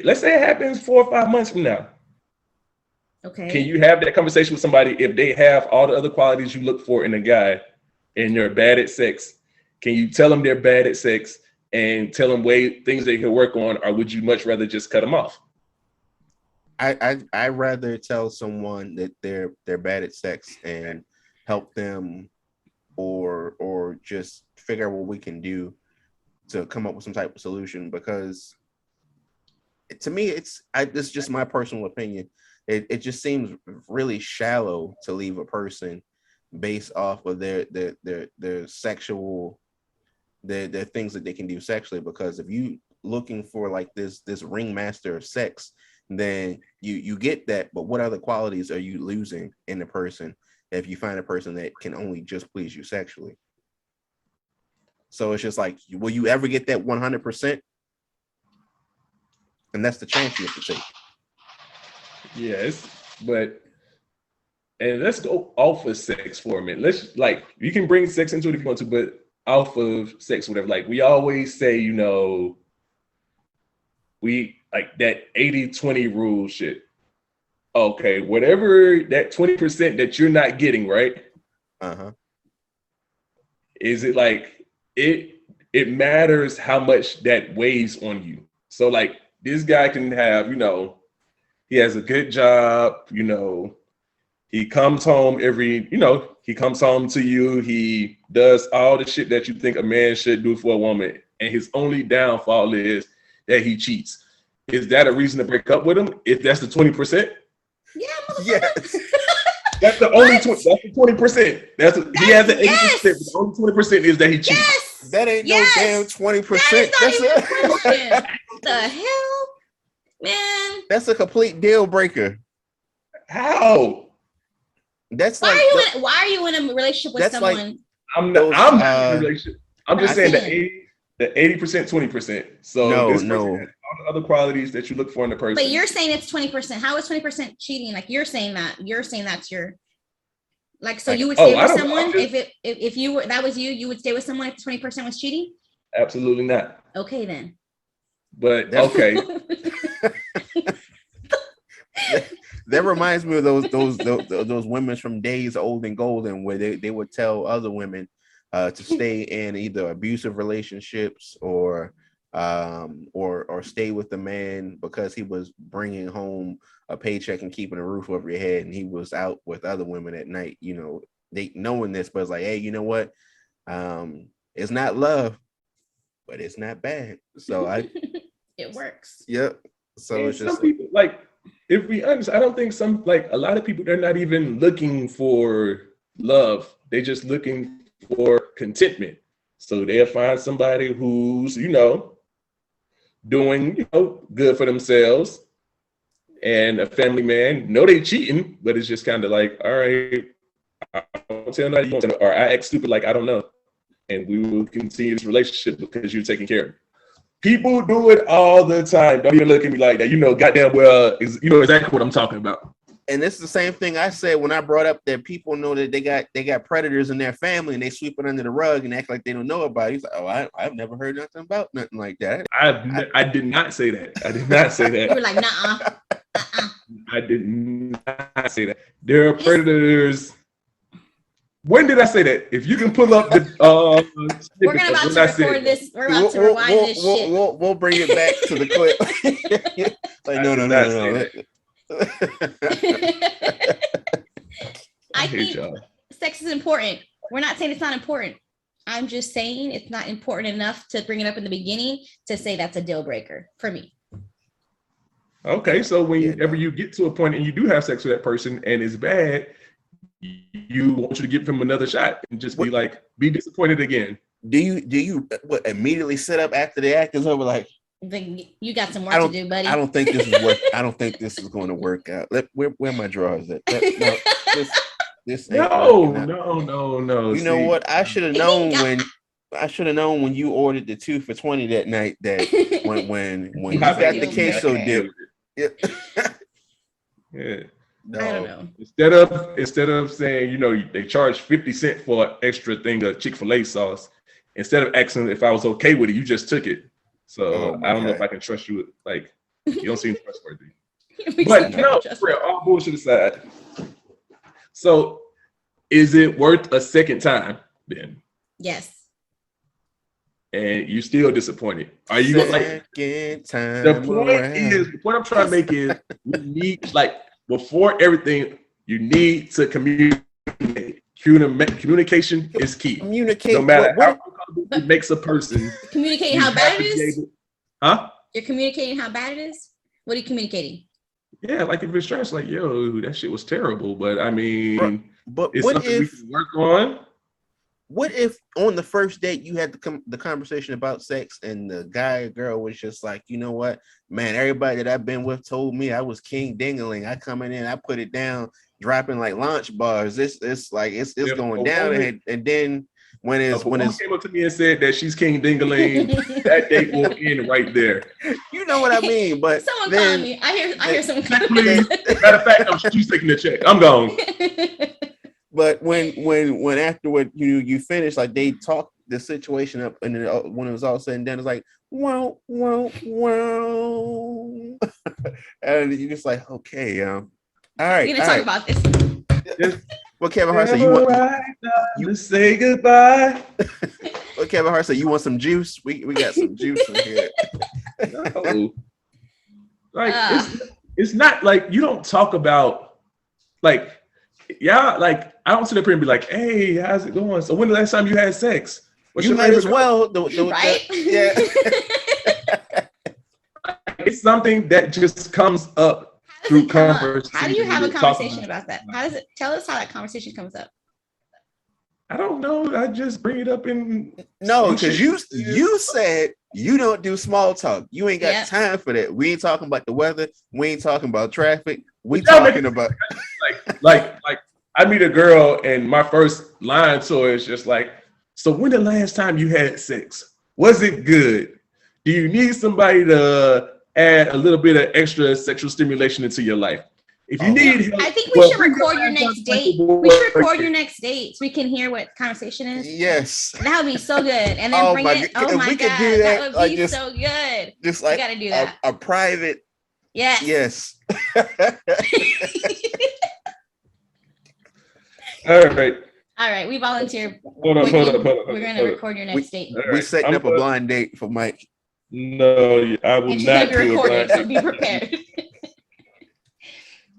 let's say it happens 4 or 5 months from now. Okay. Can you have that conversation with somebody if they have all the other qualities you look for in a guy and they're bad at sex? Can you tell them they're bad at sex and tell them things they can work on, or would you much rather just cut them off? I rather tell someone that they're bad at sex and help them or just figure out what we can do to come up with some type of solution, because to me it's just my personal opinion. It just seems really shallow to leave a person based off of their sexual their things that they can do sexually, because if you looking for like this ringmaster of sex, then you get that, but what other qualities are you losing in the person if you find a person that can only just please you sexually? So it's just like, will you ever get that 100%? And that's the chance you have to take. Yes, and let's go off of sex for a minute. You can bring sex into it if you want to, but off of sex, whatever. Like we always say, we like that 80-20 rule shit. Okay, whatever that 20% that you're not getting, right? Uh-huh. Is it like it matters how much that weighs on you. So like this guy can have, he has a good job, he comes home he comes home to you, he does all the shit that you think a man should do for a woman, and his only downfall is that he cheats. Is that a reason to break up with him if that's the 20%? Yeah. That's the only 20%. He has the 80%. The only 20% is that he cheats. Yes. That ain't Yes. no damn 20%. That is not even a That's question. The hell, man? that's a complete deal breaker. How? That's Why like why are you in a relationship with that's like- someone? I'm Those, not in a relationship. I'm just saying saying. the 80%, 20%. So No, this person no. has all the other qualities that you look for in a person. But you're saying it's 20%. How is 20% cheating? Like you're saying that's your like, so Like, you would oh, stay I with don't know. someone I'm just- if you were, that was you would stay with someone if 20% was cheating? Absolutely not. Okay, then. But That's- okay. that reminds me of those women from days old and golden where they would tell other women to stay in either abusive relationships or stay with the man because he was bringing home a paycheck and keeping a roof over your head, and he was out with other women at night. You know, they knowing this, but it's like, hey, you know what? It's not love, but it's not bad. So It works. yep. So And it's some just people, like, if we honest, I don't think a lot of people, they're not even looking for love. They're just looking for contentment. So they'll find somebody who's, doing, good for themselves, and a family man. No, they cheating, but it's just kind of like, all right, I don't tell nobody you want to, or I act stupid like I don't know, and we will continue this relationship because you're taking care of me. People do it all the time. Don't even look at me like that. Goddamn well, you know exactly what I'm talking about. and this is the same thing I said when I brought up that people know that they got predators in their family and they sweep it under the rug and act like they don't know about it. He's like, oh, I've never heard nothing about nothing like that. I did not say that. I did not say You were that. like, nah. I did not say that. There are predators. When did I say that? If you can pull up the We're gonna about to record this. We're about to rewind this shit. We'll bring it back to the clip. Like, no. I hate think y'all. sex is important. We're not saying it's not important. I'm just saying it's not important enough to bring it up in the beginning to say that's a deal breaker for me. Okay, so whenever you get to a point and you do have sex with that person and it's bad, you want you to give him another shot and just be disappointed again. Do you immediately sit up after the act is over like, You got some work to do, buddy. I don't think this is work. I don't think this is going to work out. Where my drawers at? This ain't working out. No. You know what? I should have known when you ordered the 2 for $20 that night that when you got the queso dip. Yeah. No. I don't know. Instead of saying, they charge 50 cents for an extra thing of Chick-fil-A sauce, instead of asking if I was okay with it, you just took it. So I don't know if I can trust you. Like, you don't seem trustworthy. But no, for real, all bullshit aside. So is it worth a second time then? Yes. And you still disappointed? Are you second time? The point I'm trying to make is we need, before everything, you need to communicate. Communication is key. Communicate. No matter how uncomfortable it makes a person. Communicating how bad it is? Huh? You're communicating how bad it is? What are you communicating? Yeah, like if it's trash, like, yo, that shit was terrible. But I mean, but it's what something if we can work on? What if on the first date you had the conversation about sex and the guy or girl was just like, you know what, man, everybody that I've been with told me I was king dingaling. I coming in, I put it down, dropping like launch bars. It's going down, and then when it's came up to me and said that she's king dingaling, that date will end right there. You know what I mean? But someone calling me. I hear someone calling me. Matter of fact, no, she's taking the check. I'm gone. But when afterward you finish, like they talk the situation up, and then when it was all said and done, it's like wow, and you're just like, okay, all right, we're gonna talk about this. Well, Kevin Hart said, you say goodbye. Well, Kevin Hart said, you want some juice? We got some juice in here. No. It's not like you don't talk about I don't sit up here and be like, hey, how's it going? So when the last time you had sex? You might as well. Right? Yeah. It's something that just comes up through conversation. How do you have a conversation about that? How does it tell us how that conversation comes up? I don't know. I just bring it up in No, in because shit. you said you don't do small talk. You ain't got Yep. time for that. We ain't talking about the weather. We ain't talking about traffic. We But y'all make talking about like I meet a girl and my first line to her is just like, so when the last time you had sex? Was it good? Do you need somebody to add a little bit of extra sexual stimulation into your life? If you Oh. need help, I think we well, should bring record your ass next on date. Michael We should Boyd. record your next date so we can hear what conversation is. yes. That would be so good. And then Oh bring my it. God. Oh If my we could God. do That that, would like be just- so good. Just We like got to do that. a private. Yes. Yes. All right. All right. We volunteer. Hold up. We're going to record your We- next date. All We right, setting I'm up a gonna- blind date for Mike. No, I will And she's going not to be do a recorded. blind So date. be prepared.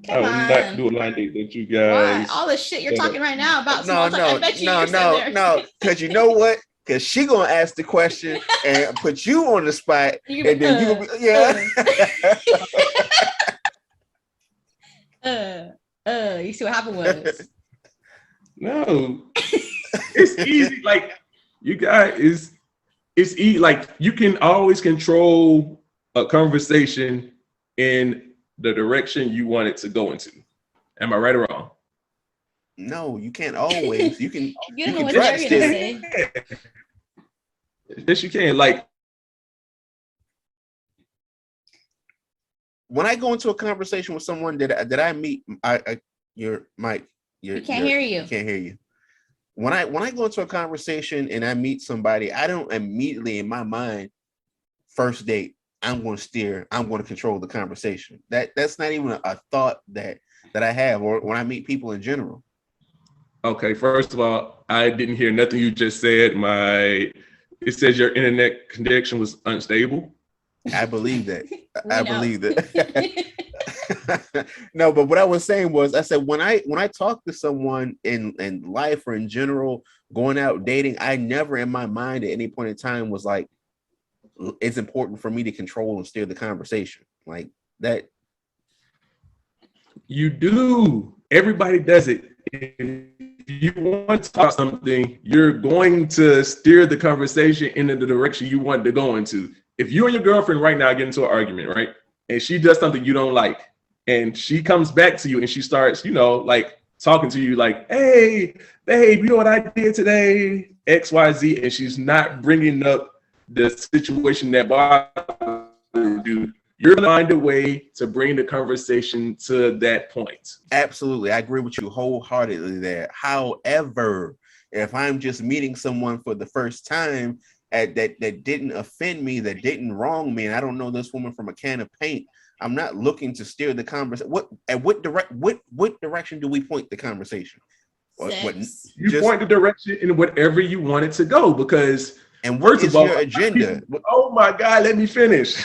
I Come will not on. do a blind date that you What? guys. All the shit you're Yeah, talking right now about No, small talk. I bet you you're sitting there. no. Because you know what? Because she gonna ask the question and put you on the spot, You can and be, then you gonna be, yeah. you see what happened was. No, it's easy. Like you guys, it's easy. Like you can always control a conversation in the direction you want it to go into. Am I right or wrong? No, you can't always. You can. You don't know can what try they're to going to steer say. Yes, you can. Like When I go into a conversation with someone that I meet, you're Mike. We can't hear you. Can't hear you. When I go into a conversation and I meet somebody, I don't immediately in my mind, first date, I'm going to steer. I'm going to control the conversation. That's not even a thought that I have, or when I meet people in general. okay, first of all, I didn't hear nothing you just said. It says your internet connection was unstable. I believe that. We I know. believe that. No, but what I was saying was, I said when I talk to someone in life or in general, going out dating, I never in my mind at any point in time was like, it's important for me to control and steer the conversation like that. You do. Everybody does it. If you want to talk something, you're going to steer the conversation into the direction you want to go into. If you and your girlfriend right now get into an argument, right, and she does something you don't like, and she comes back to you and she starts, like talking to you like, hey, babe, you know what I did today? X, Y, Z, and she's not bringing up the situation that bothers you. You're gonna find a way to bring the conversation to that point. Absolutely, I agree with you wholeheartedly there. However, if I'm just meeting someone for the first time that didn't offend me, that didn't wrong me, and I don't know this woman from a can of paint, I'm not looking to steer the conversation. What direction do we point the conversation? Sex. You point the direction in whatever you want it to go, because and what first is of all, your agenda? oh my God, let me finish.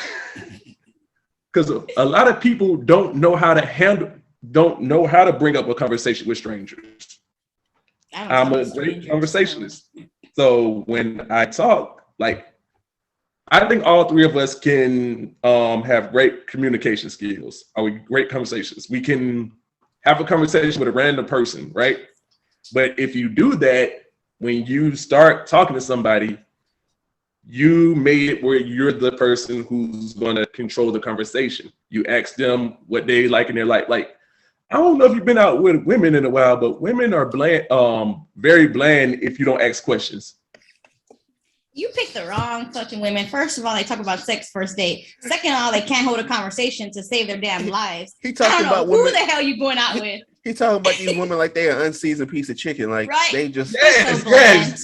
Because a lot of people don't know how to bring up a conversation with strangers. I'm a great conversationalist. So when I talk, like, I think all three of us can have great communication skills. Are we great conversations? We can have a conversation with a random person, right? But if you do that, when you start talking to somebody, you made it where you're the person who's going to control the conversation. You ask them what they like, and they're like, I don't know if you've been out with women in a while, but women are bland, very bland if you don't ask questions. You picked the wrong fucking women. First of all, they talk about sex first date. Second of all, they can't hold a conversation to save their damn lives. He I talking don't know about who women. the hell you going out with. He talking about these women like they are unseasoned piece of chicken. Like Right. they just So bland.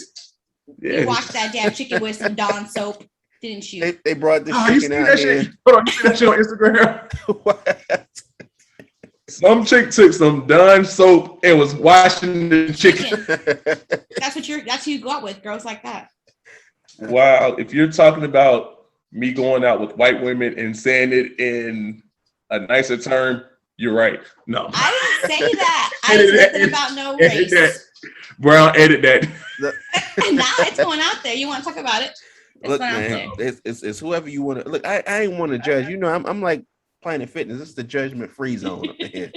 You Yes. washed that damn chicken with some Dawn soap, didn't you? they brought this Oh, you see chicken out that here. shit? Hold on, you see that shit on Instagram? What? Some chick took some Dawn soap and was washing the chicken. That's who you go out with, girls like that. Wow, if you're talking about me going out with white women and saying it in a nicer term, you're right. No. I didn't say that. I Edit said that. nothing about no Edit that. race. Brown, edit that. Now it's going out there. You want to talk about it? It's Look, going out man, there. it's whoever you want to look. I ain't want to judge. You know, I'm like Planet Fitness. This is the judgment free zone up here.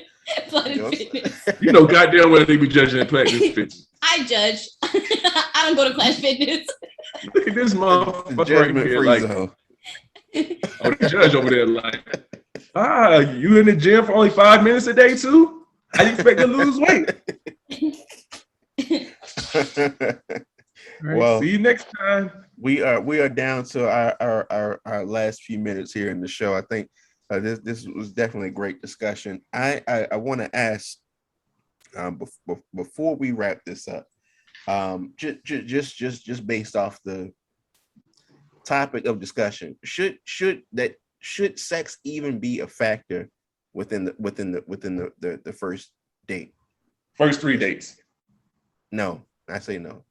Planet Fitness. You know, goddamn well they be judging at Planet Fitness. I judge. I don't go to Planet Fitness. Look at this The motherfucker right judgment here. free Like, zone. oh, the judge over there, like, you in the gym for only 5 minutes a day too? How you expect to lose weight? Right, Well, see you next time. we are down to our last few minutes here in the show. I think this was definitely a great discussion. I want to ask before we wrap this up, just based off the topic of discussion, should sex even be a factor within the first date? First 3 dates. No, I say no.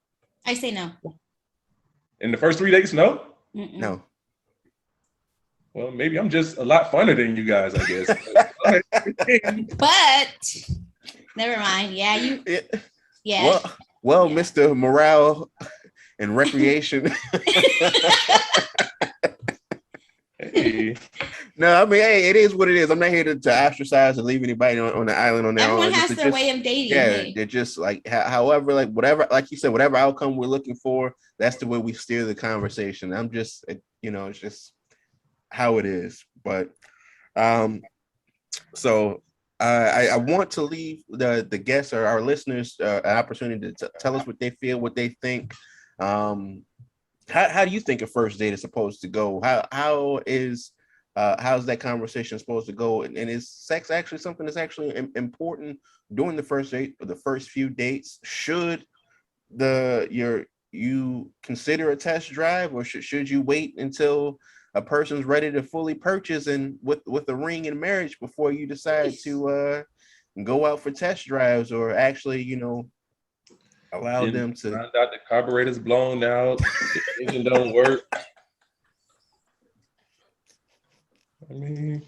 I say no. In the first 3 dates, no? Mm-mm. No. Well, maybe I'm just a lot funner than you guys, I guess. But never mind. Yeah, you. Yeah. Well, Yeah. Mr. Morale and Recreation. Hey, No, I mean, hey, it is what it is. I'm not here to ostracize or leave anybody on the island on their Everyone own. has Just- their way of dating. Yeah, Hey. they're just like, however, like whatever, like you said, whatever outcome we're looking for, that's the way we steer the conversation. I'm just, it's just how it is. But, so I want to leave the guests or our listeners an opportunity to tell us what they feel, what they think. How do you think a first date is supposed to go? How's that conversation supposed to go? And is sex actually something that's actually important during the first date or the first few dates? Should you consider a test drive, or should you wait until a person's ready to fully purchase and with a ring and marriage before you decide to go out for test drives, or actually, allow then them to? find out the carburetor's blown out, the engine don't work. I mean,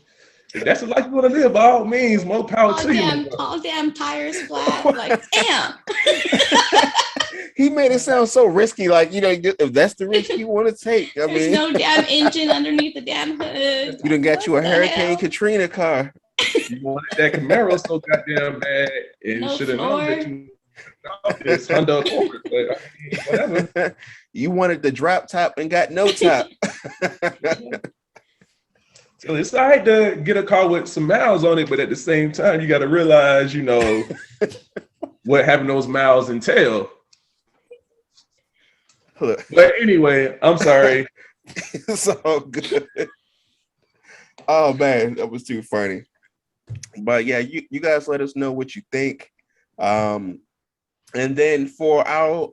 if that's the life you want to live, by all means, more power to you. All damn tires flat. Like, damn. He made it sound so risky, like, if that's the risk you want to take. I There's mean, no damn engine underneath the damn hood. you done got What you a the Hurricane hell? Katrina car. You wanted that Camaro so goddamn bad, and No should have known that floor. you this Honda Accord, but I mean, whatever. You wanted the drop top and got no top. So it's all right to get a car with some miles on it, but at the same time, you got to realize, what having those miles entail. Look, But anyway, I'm sorry. it's all good. Oh man, that was too funny. But yeah, you guys let us know what you think. And then for our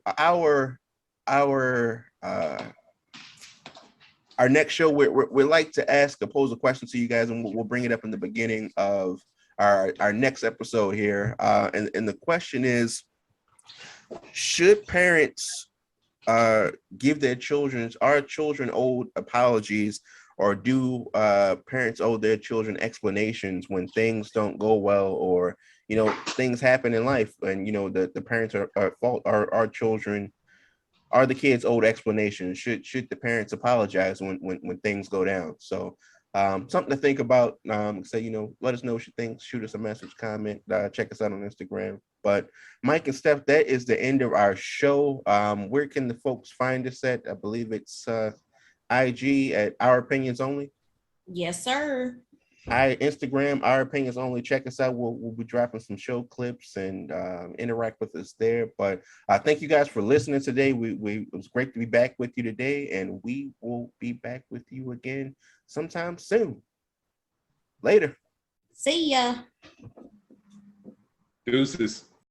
next show, we like to pose a question to you guys, and we'll bring it up in the beginning of our next episode here. And the question is, should parents give our children owed apologies, or do parents owe their children explanations when things don't go well, or things happen in life, and the parents are at fault? Our children, are the kids owed explanations? Should the parents apologize when things go down? So something to think about. So let us know what you think. Shoot us a message, comment, check us out on Instagram. But Mike and Steph, that is the end of our show. Where can the folks find us at? I believe it's IG at Our Opinions Only. Yes, sir. Instagram, Our Opinions Only. Check us out. We'll be dropping some show clips and interact with us there. But thank you guys for listening today. It was great to be back with you today, and we will be back with you again sometime soon. Later. See ya. Deuces.